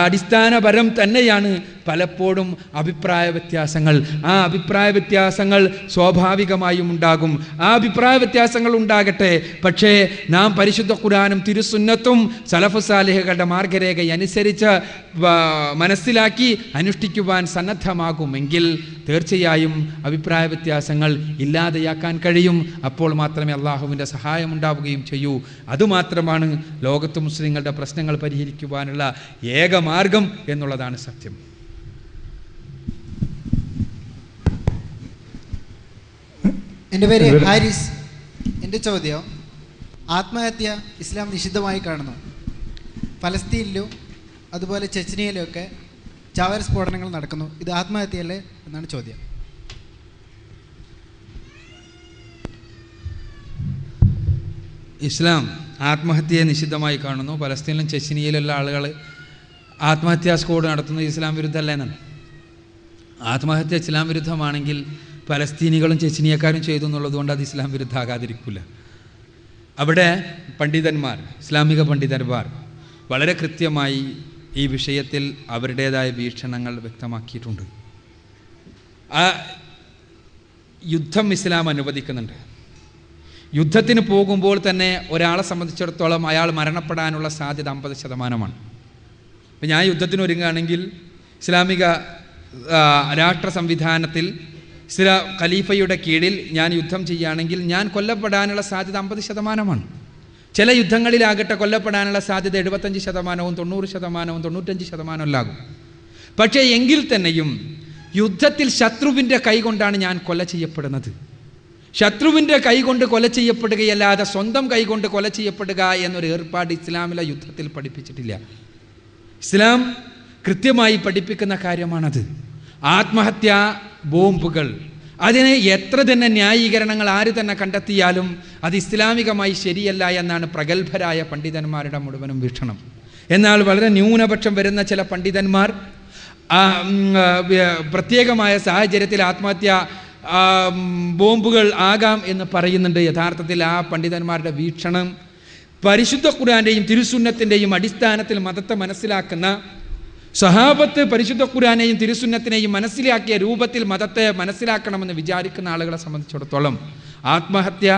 അടിസ്ഥാനപരം തന്നെയാണ് പലപ്പോഴും അഭിപ്രായ വ്യത്യാസങ്ങൾ. ആ അഭിപ്രായ വ്യത്യാസങ്ങൾ സ്വാഭാവികമായും ഉണ്ടാകും. ആ അഭിപ്രായ വ്യത്യാസങ്ങൾ ഉണ്ടാകട്ടെ. പക്ഷേ നാം പരിശുദ്ധ ഖുർആനും തിരുസുന്നത്തും സലഫുസ് സാലിഹുകളുടെ മാർഗരേഖ അനുസരിച്ച് മനസ്സിലാക്കി അനുഷ്ഠിക്കുവാൻ സന്നദ്ധമാകുമെങ്കിൽ തീർച്ചയായും അഭിപ്രായ വ്യത്യാസങ്ങൾ ഇല്ലാതെയാക്കാൻ കഴിയും. അപ്പോൾ മാത്രമേ അള്ളാഹുവിൻ്റെ സഹായം ഉണ്ടാവുകയും ചെയ്യൂ. അതുമാത്രമാണ് ലോകത്ത് മുസ്ലിങ്ങളുടെ പ്രശ്നങ്ങൾ പരിഹരിക്കുവാനുള്ള ഏക മാർഗം എന്നുള്ളതാണ് സത്യം. എൻ്റെ പേര് ഹാരിസ്. എൻ്റെ ചോദ്യം, ആത്മഹത്യ ഇസ്ലാം നിഷിദ്ധമായി കാണുന്നു. ഫലസ്തീനിലും അതുപോലെ ചെച്നിയയിലും ഒക്കെ ചാവേർ സ്ഫോടനങ്ങൾ നടക്കുന്നു. ഇത് ആത്മഹത്യയല്ലേ എന്നാണ് ചോദ്യം. ഇസ്ലാം ആത്മഹത്യയെ നിഷിദ്ധമായി കാണുന്നു. പലസ്തീനിലും ചെച്ചിനിയിലുള്ള ആളുകൾ ആത്മഹത്യാ സ്ക്വാഡ് നടത്തുന്നത് ഇസ്ലാം വിരുദ്ധമല്ല എന്നാണ്. ആത്മഹത്യ ഇസ്ലാം വിരുദ്ധമാണെങ്കിൽ പലസ്തീനികളും ചെച്ചിനിയക്കാരും ചെയ്തു എന്നുള്ളതുകൊണ്ട് അത് ഇസ്ലാം വിരുദ്ധമാകാതിരിക്കില്ല. അവിടെ പണ്ഡിതന്മാർ, ഇസ്ലാമിക പണ്ഡിതന്മാർ വളരെ കൃത്യമായി ഈ വിഷയത്തിൽ അവരുടേതായ വീക്ഷണങ്ങൾ വ്യക്തമാക്കിയിട്ടുണ്ട്. ആ യുദ്ധം ഇസ്ലാം അനുവദിക്കുന്നുണ്ട്. യുദ്ധത്തിന് പോകുമ്പോൾ തന്നെ ഒരാളെ സംബന്ധിച്ചിടത്തോളം അയാൾ മരണപ്പെടാനുള്ള സാധ്യത 50%. ഇപ്പം ഞാൻ യുദ്ധത്തിന് ഒരുങ്ങുകയാണെങ്കിൽ ഇസ്ലാമിക രാഷ്ട്ര സംവിധാനത്തിൽ ഖലീഫയുടെ കീഴിൽ ഞാൻ യുദ്ധം ചെയ്യുകയാണെങ്കിൽ ഞാൻ കൊല്ലപ്പെടാനുള്ള സാധ്യത 50%. ചില യുദ്ധങ്ങളിലാകട്ടെ കൊല്ലപ്പെടാനുള്ള സാധ്യത 75%, 90%, 95% ആകും. പക്ഷേ എങ്കിൽ തന്നെയും യുദ്ധത്തിൽ ശത്രുവിൻ്റെ കൈകൊണ്ടാണ് ഞാൻ കൊല ചെയ്യപ്പെടുന്നത്. ശത്രുവിൻ്റെ കൈകൊണ്ട് കൊല ചെയ്യപ്പെടുകയല്ലാതെ സ്വന്തം കൈകൊണ്ട് കൊല ചെയ്യപ്പെടുക എന്നൊരു ഏർപ്പാട് ഇസ്ലാമിലെ യുദ്ധത്തിൽ പഠിപ്പിച്ചിട്ടില്ല. ഇസ്ലാം കൃത്യമായി പഠിപ്പിക്കുന്ന കാര്യമാണത്. ആത്മഹത്യാ ബോംബുകൾ, അതിന് എത്ര തന്നെ ന്യായീകരണങ്ങൾ ആര് തന്നെ കണ്ടെത്തിയാലും അത് ഇസ്ലാമികമായി ശരിയല്ല എന്നാണ് പ്രഗത്ഭരായ പണ്ഡിതന്മാരുടെ മുഴുവനും വീക്ഷണം. എന്നാൽ വളരെ ന്യൂനപക്ഷം വരുന്ന ചില പണ്ഡിതന്മാർ പ്രത്യേകമായ സാഹചര്യത്തിൽ ആത്മഹത്യ ബോംബുകൾ ആകാം എന്ന് പറയുന്നുണ്ട്. യഥാർത്ഥത്തിൽ ആ പണ്ഡിതന്മാരുടെ വീക്ഷണം പരിശുദ്ധ ഖുർആന്റെയും തിരുസുന്നത്തിൻ്റെയും അടിസ്ഥാനത്തിൽ മതത്തെ മനസ്സിലാക്കുന്ന സഹാബത്ത് പരിശുദ്ധ ഖുർആനെയും തിരുസുന്നത്തിനെയും മനസ്സിലാക്കിയ രൂപത്തിൽ മതത്തെ മനസ്സിലാക്കണമെന്ന് വിചാരിക്കുന്ന ആളുകളെ സംബന്ധിച്ചിടത്തോളം ആത്മഹത്യ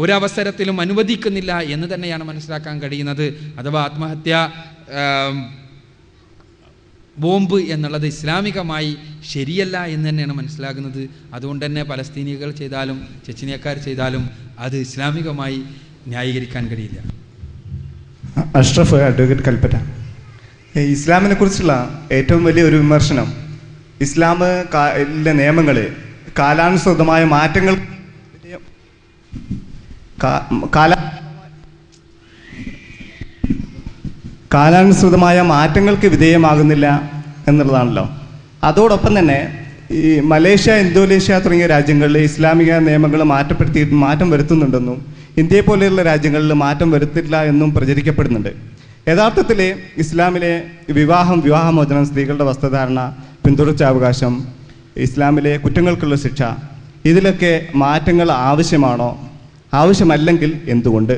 ഒരവസരത്തിലും അനുവദിക്കുന്നില്ല എന്ന് തന്നെയാണ് മനസ്സിലാക്കാൻ കഴിയുന്നത്. അഥവാ ആത്മഹത്യ ബോംബ് എന്നുള്ളത് ഇസ്ലാമികമായി ശരിയല്ല എന്ന് തന്നെയാണ് മനസ്സിലാകുന്നത്. അതുകൊണ്ട് തന്നെ പലസ്തീനികൾ ചെയ്താലും ചെച്ചിനിയക്കാർ ചെയ്താലും അത് ഇസ്ലാമികമായി ന്യായീകരിക്കാൻ കഴിയില്ല. അഷ്റഫ്, അഡ്വക്കേറ്റ്, കൽപ്പറ്റ. ഇസ്ലാമിനെ കുറിച്ചുള്ള ഏറ്റവും വലിയ ഒരു വിമർശനം ഇസ്ലാമിലെ നിയമങ്ങൾ കാലാനുസൃതമായ മാറ്റങ്ങൾ കാലാനുസൃതമായ മാറ്റങ്ങൾക്ക് വിധേയമാകുന്നില്ല എന്നുള്ളതാണല്ലോ. അതോടൊപ്പം തന്നെ ഈ മലേഷ്യ, ഇന്തോനേഷ്യ തുടങ്ങിയ രാജ്യങ്ങളിൽ ഇസ്ലാമിക നിയമങ്ങൾ മാറ്റം വരുത്തുന്നുണ്ടെന്നും ഇന്ത്യയെ പോലെയുള്ള രാജ്യങ്ങളിൽ മാറ്റം വരുത്തില്ല എന്നും പ്രചരിക്കപ്പെടുന്നുണ്ട്. യഥാർത്ഥത്തിൽ ഇസ്ലാമിലെ വിവാഹമോചനം, സ്ത്രീകളുടെ വസ്ത്രധാരണ, പിന്തുടർച്ചാവകാശം, ഇസ്ലാമിലെ കുറ്റങ്ങൾക്കുള്ള ശിക്ഷ, ഇതിലൊക്കെ മാറ്റങ്ങൾ ആവശ്യമാണോ? ആവശ്യമല്ലെങ്കിൽ എന്തുകൊണ്ട്?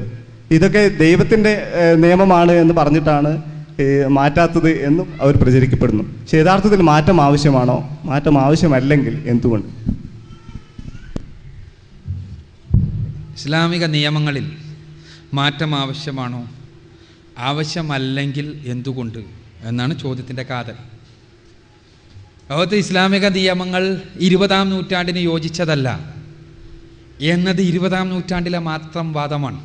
ഇതൊക്കെ ദൈവത്തിൻ്റെ നിയമമാണ് എന്ന് പറഞ്ഞിട്ടാണ് മാറ്റാത്തത് എന്നും അവർ പ്രചരിക്കപ്പെടുന്നു. പക്ഷേ യഥാർത്ഥത്തിൽ മാറ്റം ആവശ്യമാണോ? മാറ്റം ആവശ്യമല്ലെങ്കിൽ എന്തുകൊണ്ട്? ഇസ്ലാമിക നിയമങ്ങളിൽ മാറ്റം ആവശ്യമാണോ? ആവശ്യമല്ലെങ്കിൽ എന്തുകൊണ്ട് എന്നാണ് ചോദ്യത്തിൻ്റെ കാതൽ. ലോകത്ത് ഇസ്ലാമിക നിയമങ്ങൾ 20-ാം നൂറ്റാണ്ടിന് യോജിച്ചതല്ല എന്നത് 20-ാം നൂറ്റാണ്ടിലെ മാത്രം വാദമാണ്.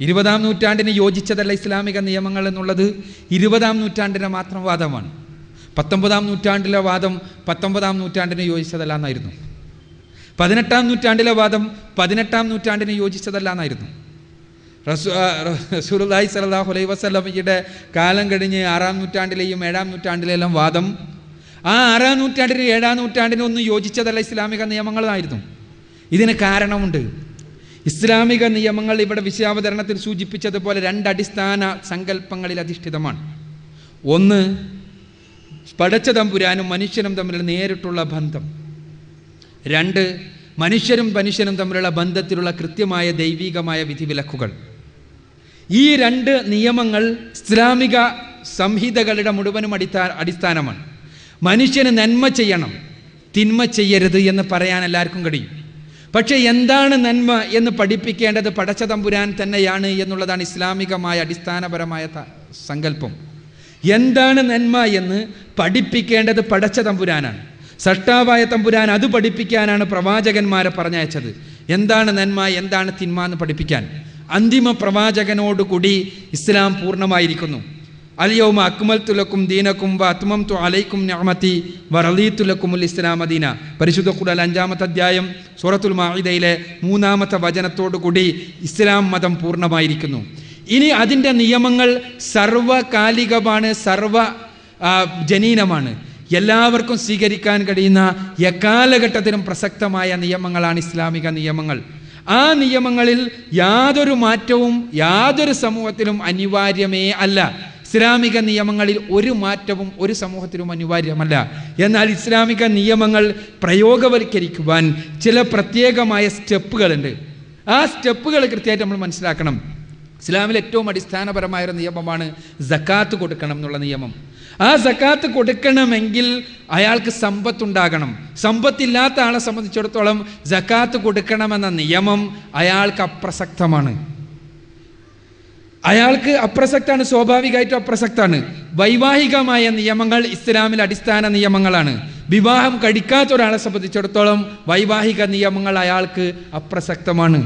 20-ാം നൂറ്റാണ്ടിന് യോജിച്ചതല്ല ഇസ്ലാമിക നിയമങ്ങൾ എന്നുള്ളത് 20-ാം നൂറ്റാണ്ടിൻ്റെ മാത്രം വാദമാണ്. 19-ാം നൂറ്റാണ്ടിലെ വാദം 19-ാം നൂറ്റാണ്ടിന് യോജിച്ചതല്ല എന്നായിരുന്നു. 18-ാം നൂറ്റാണ്ടിലെ വാദം 18-ാം നൂറ്റാണ്ടിന് യോജിച്ചതല്ല എന്നായിരുന്നു. റസൂലുള്ളാഹി സ്വല്ലല്ലാഹു അലൈഹി വസല്ലമയുടെ കാലം കഴിഞ്ഞ് 6-ാം നൂറ്റാണ്ടിലെയും 7-ാം നൂറ്റാണ്ടിലെല്ലാം വാദം ആ 6-ാം നൂറ്റാണ്ടിനും 7-ാം നൂറ്റാണ്ടിനും ഒന്നും യോജിച്ചതല്ല ഇസ്ലാമിക നിയമങ്ങളായിരുന്നു. ഇതിന് കാരണമുണ്ട്. ഇസ്ലാമിക നിയമങ്ങൾ ഇവിടെ വിഷയാവതരണത്തിൽ സൂചിപ്പിച്ചതുപോലെ 2 അടിസ്ഥാന സങ്കല്പങ്ങളിൽ അധിഷ്ഠിതമാണ്. ഒന്ന്, പടച്ച തമ്പുരാനും മനുഷ്യനും തമ്മിലുള്ള നേരിട്ടുള്ള ബന്ധം. 2, മനുഷ്യരും തമ്മിലുള്ള ബന്ധത്തിലുള്ള കൃത്യമായ ദൈവികമായ വിധിവിലക്കുകൾ. ഈ 2 നിയമങ്ങൾ ഇസ്ലാമിക സംഹിതകളുടെ മുഴുവനും അടിസ്ഥാനമാണ്. മനുഷ്യന് നന്മ ചെയ്യണം, തിന്മ ചെയ്യരുത് എന്ന് പറയാൻ എല്ലാവർക്കും കഴിയും. പക്ഷേ എന്താണ് നന്മ എന്ന് പഠിപ്പിക്കേണ്ടത് പടച്ച തമ്പുരാൻ തന്നെയാണ് എന്നുള്ളതാണ് ഇസ്ലാമികമായ അടിസ്ഥാനപരമായ സങ്കല്പം. എന്താണ് നന്മ എന്ന് പഠിപ്പിക്കേണ്ടത് പടച്ച തമ്പുരാനാണ്. സൃഷ്ടാവായ തമ്പുരാൻ അത് പഠിപ്പിക്കാനാണ് പ്രവാചകന്മാരെ പറഞ്ഞയച്ചത്. എന്താണ് നന്മ, എന്താണ് തിന്മ എന്ന് പഠിപ്പിക്കാൻ. അന്തിമ പ്രവാചകനോടുകൂടി ഇസ്ലാം പൂർണ്ണമായിരിക്കുന്നു. അൽയൗമ അക്മൽതു ലക്കും ദീനക്കും വ അത്മംതു അലൈക്കും നിഅമതി വ റളീതു ലക്കുമുൽ ഇസ്ലാമ ദീന. പരിശുദ്ധ ഖുർആൻ 5-ാമത്തെ അധ്യായം സൂറത്തുൽ മാഇദയിലെ 3-ാമത്തെ വചനത്തോടുകൂടി ഇസ്ലാം മതം പൂർണ്ണമായിരിക്കുന്നു. ഇനി അതിൻ്റെ നിയമങ്ങൾ സർവകാലികമാണ്, ജനീനമാണ്. എല്ലാവർക്കും സ്വീകരിക്കാൻ കഴിയുന്ന എക്കാലഘട്ടത്തിലും പ്രസക്തമായ നിയമങ്ങളാണ് ഇസ്ലാമിക നിയമങ്ങൾ. ആ നിയമങ്ങളിൽ യാതൊരു മാറ്റവും യാതൊരു സമൂഹത്തിലും അനിവാര്യമേ അല്ല. ഇസ്ലാമിക നിയമങ്ങളിൽ ഒരു മാറ്റവും ഒരു സമൂഹത്തിലും അനിവാര്യമല്ല. എന്നാൽ ഇസ്ലാമിക നിയമങ്ങൾ പ്രയോഗവൽക്കരിക്കുവാൻ ചില പ്രത്യേകമായ സ്റ്റെപ്പുകളുണ്ട്. ആ സ്റ്റെപ്പുകൾ കൃത്യമായിട്ട് നമ്മൾ മനസ്സിലാക്കണം. ഇസ്ലാമിൽ ഏറ്റവും അടിസ്ഥാനപരമായ നിയമമാണ് സക്കാത്ത് കൊടുക്കണം എന്നുള്ള നിയമം. ആ സക്കാത്ത് കൊടുക്കണമെങ്കിൽ അയാൾക്ക് സമ്പത്തുണ്ടാകണം. സമ്പത്തില്ലാത്ത ആളെ സംബന്ധിച്ചിടത്തോളം സക്കാത്ത് കൊടുക്കണമെന്ന നിയമം അയാൾക്ക് അപ്രസക്തമാണ്. സ്വാഭാവികമായിട്ടും അപ്രസക്താണ്. വൈവാഹികമായ നിയമങ്ങൾ ഇസ്ലാമിൽ അടിസ്ഥാന നിയമങ്ങളാണ്. വിവാഹം കഴിക്കാത്ത ഒരാളെ സംബന്ധിച്ചിടത്തോളം വൈവാഹിക നിയമങ്ങൾ അയാൾക്ക് അപ്രസക്തമാണ്.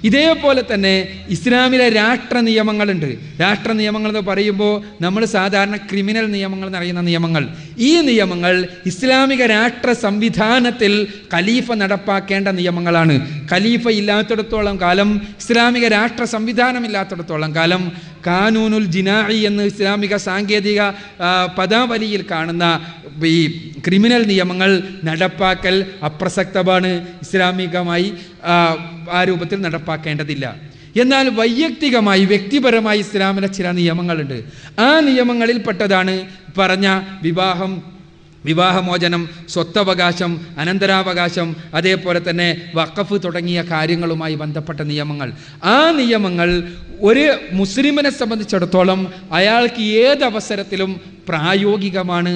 ഇതേപോലെ തന്നെ ഇസ്ലാമിലെ രാഷ്ട്ര നിയമങ്ങളുണ്ട്. രാഷ്ട്ര നിയമങ്ങൾ എന്ന് പറയുമ്പോൾ നമ്മൾ സാധാരണ ക്രിമിനൽ നിയമങ്ങൾ എന്നറിയുന്ന നിയമങ്ങൾ. ഈ നിയമങ്ങൾ ഇസ്ലാമിക രാഷ്ട്ര സംവിധാനത്തിൽ ഖലീഫ നടപ്പാക്കേണ്ട നിയമങ്ങളാണ്. ഖലീഫ ഇല്ലാത്തിടത്തോളം കാലം, ഇസ്ലാമിക രാഷ്ട്ര സംവിധാനം ഇല്ലാത്തിടത്തോളം കാലം കാനൂനുൽ ജിനാഇ എന്ന് ഇസ്ലാമിക സാങ്കേതിക പദാവലിയിൽ കാണുന്ന ഈ ക്രിമിനൽ നിയമങ്ങൾ നടപ്പാക്കൽ അപ്രസക്തമാണ്. ഇസ്ലാമികമായി ആ രൂപത്തിൽ നടപ്പാക്കേണ്ടതില്ല. എന്നാൽ വൈയക്തികമായി വ്യക്തിപരമായി ഇസ്ലാമിലെ ചില നിയമങ്ങളുണ്ട്. ആ നിയമങ്ങളിൽ പെട്ടതാണ് പറഞ്ഞ വിവാഹമോചനം, സ്വത്തവകാശം, അനന്തരാവകാശം, അതേപോലെ തന്നെ വഖഫ് തുടങ്ങിയ കാര്യങ്ങളുമായി ബന്ധപ്പെട്ട നിയമങ്ങൾ. ആ നിയമങ്ങൾ ഒരു മുസ്ലിമിനെ സംബന്ധിച്ചിടത്തോളം അയാൾക്ക് ഏതവസരത്തിലും പ്രായോഗികമാണ്,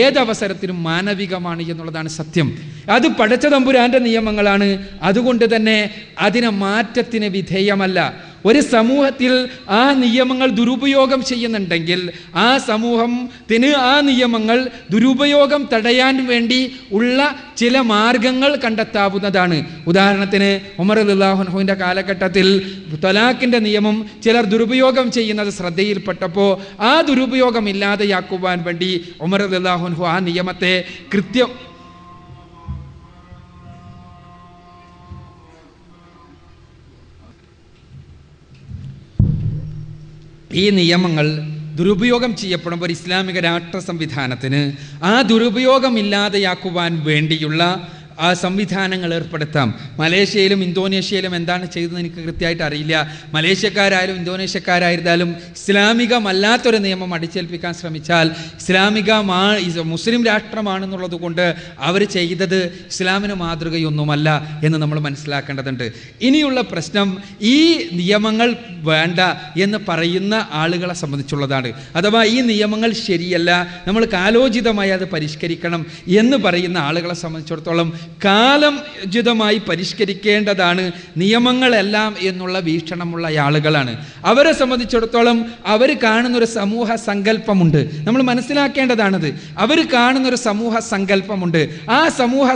ഏതവസരത്തിലും മാനവികമാണ് എന്നുള്ളതാണ് സത്യം. അത് പടച്ച തമ്പുരാൻ്റെ നിയമങ്ങളാണ്. അതുകൊണ്ട് തന്നെ അതിനെ മാറ്റത്തിന് വിധേയമല്ല. ഒരു സമൂഹത്തിൽ ആ നിയമങ്ങൾ ദുരുപയോഗം ചെയ്യുന്നുണ്ടെങ്കിൽ ആ സമൂഹത്തിന് ആ നിയമങ്ങൾ ദുരുപയോഗം തടയാൻ വേണ്ടി ഉള്ള ചില മാർഗങ്ങൾ കണ്ടെത്താവുന്നതാണ്. ഉദാഹരണത്തിന് ഉമർ റളിയല്ലാഹു അൻഹുവിൻ്റെ കാലഘട്ടത്തിൽ തലാഖിൻ്റെ നിയമം ചിലർ ദുരുപയോഗം ചെയ്യുന്നത് ശ്രദ്ധയിൽപ്പെട്ടപ്പോൾ ആ ദുരുപയോഗം ഇല്ലാതെയാക്കുവാൻ വേണ്ടി ഉമർ റളിയല്ലാഹു അൻഹു ആ നിയമത്തെ ഈ നിയമങ്ങൾ ദുരുപയോഗം ചെയ്യപ്പെടുമ്പോൾ ഇസ്ലാമിക രാഷ്ട്ര സംവിധാനത്തിന് ആ ദുരുപയോഗം ഇല്ലാതെയാക്കുവാൻ വേണ്ടിയുള്ള ആ സംവിധാനങ്ങൾ ഏർപ്പെടുത്താം. മലേഷ്യയിലും ഇന്തോനേഷ്യയിലും എന്താണ് ചെയ്തതെന്ന് എനിക്ക് കൃത്യമായിട്ട് അറിയില്ല. മലേഷ്യക്കാരായാലും ഇന്തോനേഷ്യക്കാരായിരുന്നാലും ഇസ്ലാമികമല്ലാത്തൊരു നിയമം അടിച്ചേൽപ്പിക്കാൻ ശ്രമിച്ചാൽ മുസ്ലിം രാഷ്ട്രമാണെന്നുള്ളത് കൊണ്ട് അവർ ചെയ്തത് ഇസ്ലാമിന് മാതൃകയൊന്നുമല്ല എന്ന് നമ്മൾ മനസ്സിലാക്കേണ്ടതുണ്ട്. ഇനിയുള്ള പ്രശ്നം ഈ നിയമങ്ങൾ വേണ്ട എന്ന് പറയുന്ന ആളുകളെ സംബന്ധിച്ചുള്ളതാണ്. അഥവാ ഈ നിയമങ്ങൾ ശരിയല്ല, നമ്മൾ കാലോചിതമായി അത് പരിഷ്കരിക്കണം എന്ന് പറയുന്ന ആളുകളെ സംബന്ധിച്ചിടത്തോളം കാലോചിതമായി പരിഷ്കരിക്കേണ്ടതാണ് നിയമങ്ങളെല്ലാം എന്നുള്ള വീക്ഷണമുള്ള ആളുകളാണ്. അവരെ സംബന്ധിച്ചിടത്തോളം അവർ കാണുന്നൊരു സമൂഹ സങ്കല്പമുണ്ട്. നമ്മൾ മനസ്സിലാക്കേണ്ടതാണത്. അവർ കാണുന്നൊരു സമൂഹ സങ്കല്പമുണ്ട്. ആ സമൂഹ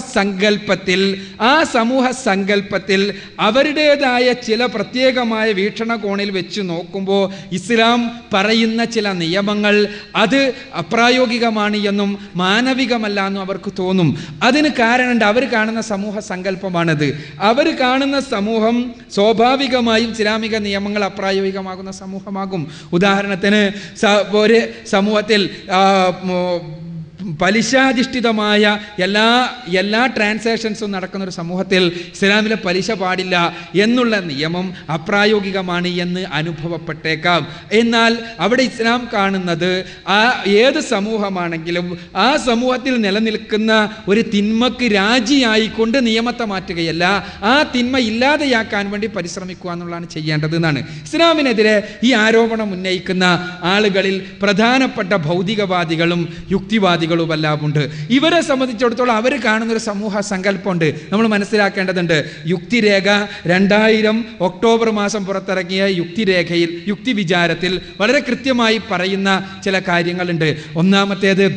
സങ്കല്പത്തിൽ അവരുടേതായ ചില പ്രത്യേകമായ വീക്ഷണകോണിൽ വെച്ച് നോക്കുമ്പോൾ ഇസ്ലാം പറയുന്ന ചില നിയമങ്ങൾ അത് അപ്രായോഗികമാണ് എന്നും മാനവികമല്ല എന്നും അവർക്ക് തോന്നും. അതിന് കാരണം അവർ കാണുന്ന സമൂഹ സങ്കല്പമാണത്. അവർ കാണുന്ന സമൂഹം സ്വാഭാവികമായും ഇസ്ലാമിക നിയമങ്ങൾ അപ്രായോഗികമാകുന്ന സമൂഹമാകും. ഉദാഹരണത്തിന് ഒരു സമൂഹത്തിൽ പലിശാധിഷ്ഠിതമായ എല്ലാ ട്രാൻസാക്ഷൻസും നടക്കുന്ന ഒരു സമൂഹത്തിൽ ഇസ്ലാമിലെ പലിശ പാടില്ല എന്നുള്ള നിയമം അപ്രായോഗികമാണ് എന്ന് അനുഭവപ്പെട്ടേക്കാം. എന്നാൽ അവിടെ ഇസ്ലാം കാണുന്നത് ഏത് സമൂഹമാണെങ്കിലും ആ സമൂഹത്തിൽ നിലനിൽക്കുന്ന ഒരു തിന്മക്ക് രാജിയായിക്കൊണ്ട് നിയമത്തെ മാറ്റുകയല്ല, ആ തിന്മ ഇല്ലാതെയാക്കാൻ വേണ്ടി പരിശ്രമിക്കുക എന്നുള്ളതാണ് ചെയ്യേണ്ടത് എന്നാണ്. ഇസ്ലാമിനെതിരെ ഈ ആരോപണം ഉന്നയിക്കുന്ന ആളുകളിൽ പ്രധാനപ്പെട്ട ഭൗതികവാദികളും യുക്തിവാദികളുമെല്ലാം ഉണ്ട്. ഇവരെ സംബന്ധിച്ചിടത്തോളം അവർ കാണുന്നൊരു സമൂഹ സങ്കല്പമുണ്ട്. നമ്മൾ മനസ്സിലാക്കേണ്ടതുണ്ട്. യുക്തിരേഖ 2000 ഒക്ടോബർ മാസം പുറത്തിറങ്ങിയ യുക്തി വിചാരത്തിൽ വളരെ കൃത്യമായി പറയുന്ന ചില കാര്യങ്ങളുണ്ട്. ഒന്നാമത്തേത്,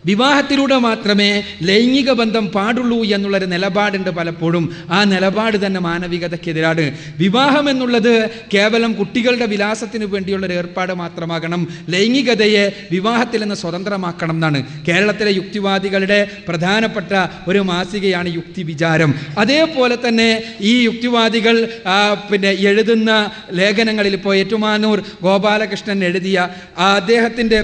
വിവാഹത്തിലൂടെ മാത്രമേ ലൈംഗിക ബന്ധം പാടുള്ളൂ എന്നുള്ളൊരു നിലപാടുണ്ട് പലപ്പോഴും. ആ നിലപാട് തന്നെ മാനവികതയ്ക്കെതിരാണ്. വിവാഹം എന്നുള്ളത് കേവലം കുട്ടികളുടെ വിലാസത്തിന് വേണ്ടിയുള്ളൊരു ഏർപ്പാട് മാത്രമാകണം. ലൈംഗികതയെ വിവാഹത്തിൽ നിന്ന് സ്വതന്ത്രമാക്കണം എന്നാണ് കേരളത്തിലെ യുക്തിവാദികളുടെ പ്രധാനപ്പെട്ട ഒരു മാസികയാണ് യുക്തി വിചാരം. അതേപോലെ തന്നെ ഈ യുക്തിവാദികൾ എഴുതുന്ന ലേഖനങ്ങളിൽ ഇപ്പോൾ ഏറ്റുമാനൂർ ഗോപാലകൃഷ്ണൻ എഴുതിയ അദ്ദേഹത്തിൻ്റെ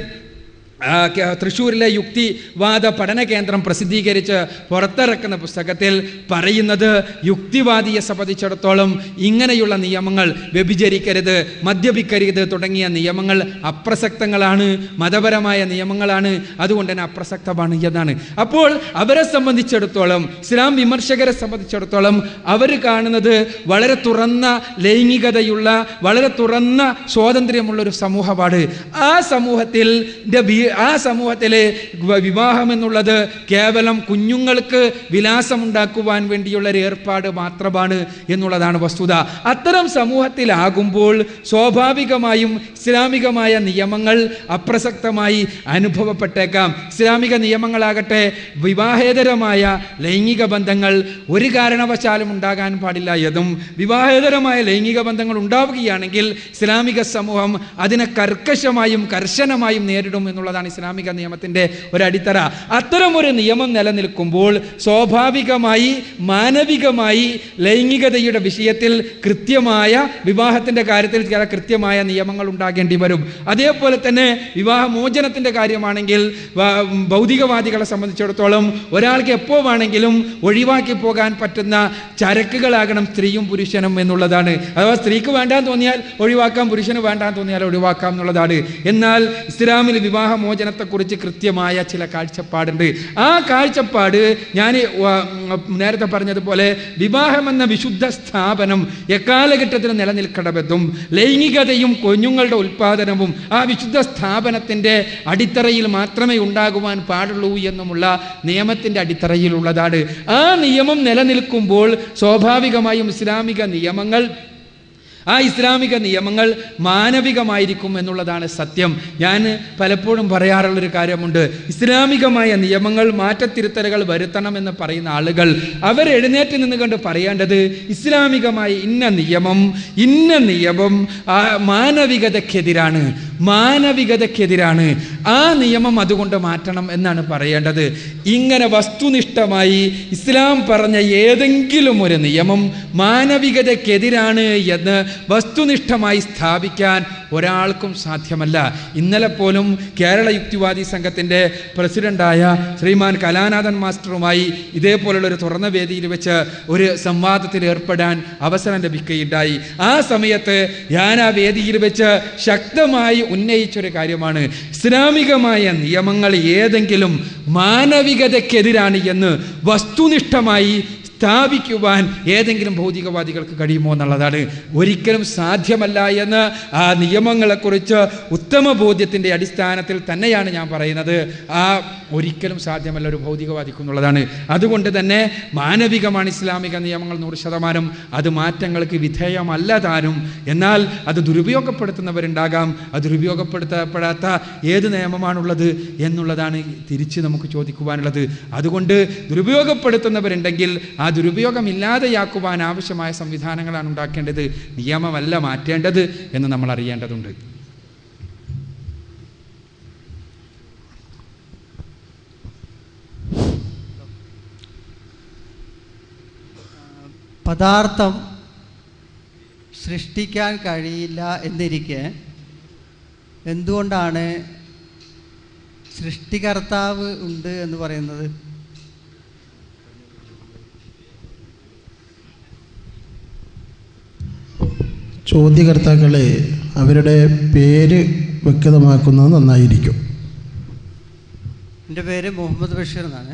തൃശ്ശൂരിലെ യുക്തിവാദ പഠന കേന്ദ്രം പ്രസിദ്ധീകരിച്ച് പുറത്തിറക്കുന്ന പുസ്തകത്തിൽ പറയുന്നത്, യുക്തിവാദിയെ സംബന്ധിച്ചിടത്തോളം ഇങ്ങനെയുള്ള നിയമങ്ങൾ, വ്യഭിചരിക്കരുത്, മദ്യപിക്കരുത് തുടങ്ങിയ നിയമങ്ങൾ അപ്രസക്തങ്ങളാണ്, മതപരമായ നിയമങ്ങളാണ്, അതുകൊണ്ട് തന്നെ അപ്രസക്തമാണ് എന്നാണ്. അപ്പോൾ അവരെ സംബന്ധിച്ചിടത്തോളം, ഇസ്ലാം വിമർശകരെ സംബന്ധിച്ചിടത്തോളം അവർ കാണുന്നത് വളരെ തുറന്ന ലൈംഗികതയുള്ള, വളരെ തുറന്ന സ്വാതന്ത്ര്യമുള്ളൊരു സമൂഹമാണ്. ആ സമൂഹത്തിലെ വിവാഹം എന്നുള്ളത് കേവലം കുഞ്ഞുങ്ങൾക്ക് വിലാസമുണ്ടാക്കുവാൻ വേണ്ടിയുള്ള ഒരു ഏർപ്പാട് മാത്രമാണ് എന്നുള്ളതാണ് വസ്തുത. അത്തരം സമൂഹത്തിലാകുമ്പോൾ സ്വാഭാവികമായും ഇസ്ലാമികമായ നിയമങ്ങൾ അപ്രസക്തമായി അനുഭവപ്പെട്ടേക്കാം. ഇസ്ലാമിക നിയമങ്ങളാകട്ടെ വിവാഹേതരമായ ലൈംഗിക ബന്ധങ്ങൾ ഒരു കാരണവശാലും ഉണ്ടാകാൻ പാടില്ല എന്നും, വിവാഹേതരമായ ലൈംഗിക ബന്ധങ്ങൾ ഉണ്ടാവുകയാണെങ്കിൽ ഇസ്ലാമിക സമൂഹം അതിനെ കർക്കശമായും കർശനമായും നേരിടും എന്നുള്ളതാണ് ഇസ്ലാമിക നിയമത്തിൻ്റെ ഒരടിത്തറ. അത്തരമൊരു നിയമം നിലനിൽക്കുമ്പോൾ സ്വാഭാവികമായി മാനവികമായി ലൈംഗികതയുടെ വിഷയത്തിൽ കൃത്യമായ, വിവാഹത്തിൻ്റെ കാര്യത്തിൽ ചില കൃത്യമായ നിയമങ്ങൾ ഉണ്ടാകേണ്ടി വരും. അതേപോലെ തന്നെ വിവാഹമോചനത്തിൻ്റെ കാര്യമാണെങ്കിൽ ഭൗതികവാദികളെ സംബന്ധിച്ചിടത്തോളം ഒരാൾക്ക് എപ്പോൾ വേണമെങ്കിലും ഒഴിവാക്കി പോകാൻ പറ്റുന്ന ചരക്കുകളാകണം സ്ത്രീയും പുരുഷനും എന്നുള്ളതാണ്. അഥവാ സ്ത്രീക്ക് വേണ്ടാൻ തോന്നിയാൽ ഒഴിവാക്കാം, പുരുഷന് വേണ്ടാൻ തോന്നിയാൽ ഒഴിവാക്കാം എന്നുള്ളതാണ്. എന്നാൽ ഇസ്ലാമിൽ വിവാഹമോചനത്തെക്കുറിച്ച് കൃത്യമായ ചില കാഴ്ചപ്പാടുണ്ട്. ആ കാഴ്ചപ്പാട് ഞാൻ നേരത്തെ പറഞ്ഞതുപോലെ വിവാഹമെന്ന വിശുദ്ധ സ്ഥാപനം എക്കാലഘട്ടത്തിലും നിലനിൽക്കണമെന്നും ലൈംഗികതയും കുഞ്ഞുങ്ങളുടെ ഉൽപ്പാദനവും ആ വിശുദ്ധ സ്ഥാപനത്തിൻ്റെ അടിത്തറയിൽ മാത്രമേ ഉണ്ടാകുവാൻ പാടുള്ളൂ എന്നുമുള്ള നിയമത്തിൻ്റെ അടിത്തറയിലുള്ളതാണ്. ആ നിയമം നിലനിൽക്കുമ്പോൾ സ്വാഭാവികമായും ഇസ്ലാമിക നിയമങ്ങൾ മാനവികമായിരിക്കും എന്നുള്ളതാണ് സത്യം. ഞാൻ പലപ്പോഴും പറയാറുള്ളൊരു കാര്യമുണ്ട്, ഇസ്ലാമികമായ നിയമങ്ങൾ മാറ്റത്തിരുത്തലുകൾ വരുത്തണമെന്ന് പറയുന്ന ആളുകൾ അവരെഴുന്നേറ്റ് നിന്നുകൊണ്ട് പറയേണ്ടത്, ഇസ്ലാമികമായ ഇന്ന നിയമം മാനവികതയ്ക്കെതിരാണ്, ആ നിയമം അതുകൊണ്ട് മാറ്റണം എന്നാണ് പറയേണ്ടത്. ഇങ്ങനെ വസ്തുനിഷ്ഠമായി ഇസ്ലാം പറഞ്ഞ ഏതെങ്കിലും ഒരു നിയമം മാനവികതയ്ക്കെതിരാണ് എന്ന് വസ്തുനിഷ്ഠമായി സ്ഥാപിക്കാൻ ഒരാൾക്കും സാധ്യമല്ല. ഇന്നലെ പോലും കേരള യുക്തിവാദി സംഘത്തിൻ്റെ പ്രസിഡന്റായ ശ്രീമാൻ കലാനാഥൻ മാസ്റ്ററുമായി ഇതേപോലുള്ളൊരു തുറന്ന വേദിയിൽ വെച്ച് ഒരു സംവാദത്തിൽ ഏർപ്പെടാൻ അവസരം ലഭിക്കുകയുണ്ടായി. ആ സമയത്ത് ഞാൻ ആ വേദിയിൽ വെച്ച് ശക്തമായി ഉന്നയിച്ചൊരു കാര്യമാണ്, ഇസ്ലാമികമായ നിയമങ്ങൾ ഏതെങ്കിലും മാനവികതയ്ക്കെതിരാണ് എന്ന് വസ്തുനിഷ്ഠമായി സ്ഥാപിക്കുവാൻ ഏതെങ്കിലും ഭൗതികവാദികൾക്ക് കഴിയുമോ എന്നുള്ളതാണ്. ഒരിക്കലും സാധ്യമല്ല എന്ന് ആ നിയമങ്ങളെക്കുറിച്ച് ഉത്തമ ബോധ്യത്തിൻ്റെ അടിസ്ഥാനത്തിൽ തന്നെയാണ് ഞാൻ പറയുന്നത്. ഒരിക്കലും സാധ്യമല്ല ഒരു ഭൗതികവാദിക്കുന്നുള്ളതാണ്. അതുകൊണ്ട് തന്നെ മാനവികമാണ് ഇസ്ലാമിക നിയമങ്ങൾ 100%. അത് മാറ്റങ്ങൾക്ക് വിധേയമല്ല താനും. എന്നാൽ അത് ദുരുപയോഗപ്പെടുത്തുന്നവരുണ്ടാകാം. അത് ദുരുപയോഗപ്പെടുത്തപ്പെടാത്ത ഏത് നിയമമാണുള്ളത് എന്നുള്ളതാണ് തിരിച്ച് നമുക്ക് ചോദിക്കുവാനുള്ളത്. അതുകൊണ്ട് ദുരുപയോഗപ്പെടുത്തുന്നവരുണ്ടെങ്കിൽ ആ ദുരുപയോഗമില്ലാതെയാക്കുവാൻ ആവശ്യമായ സംവിധാനങ്ങളാണ് ഉണ്ടാക്കേണ്ടത്, നിയമമല്ല മാറ്റേണ്ടത് എന്ന് നമ്മൾ അറിയേണ്ടതുണ്ട്. പദാർത്ഥം സൃഷ്ടിക്കാൻ കഴിയില്ല എന്നിരിക്കെ എന്തുകൊണ്ടാണ് സൃഷ്ടികർത്താവ് ഉണ്ട് എന്ന് പറയുന്നത്? ചോദ്യകർത്താക്കളെ അവരുടെ പേര് വ്യക്തമാക്കുന്നത് നന്നായിരിക്കും. എൻ്റെ പേര് മുഹമ്മദ് ബഷീർ എന്നാണ്.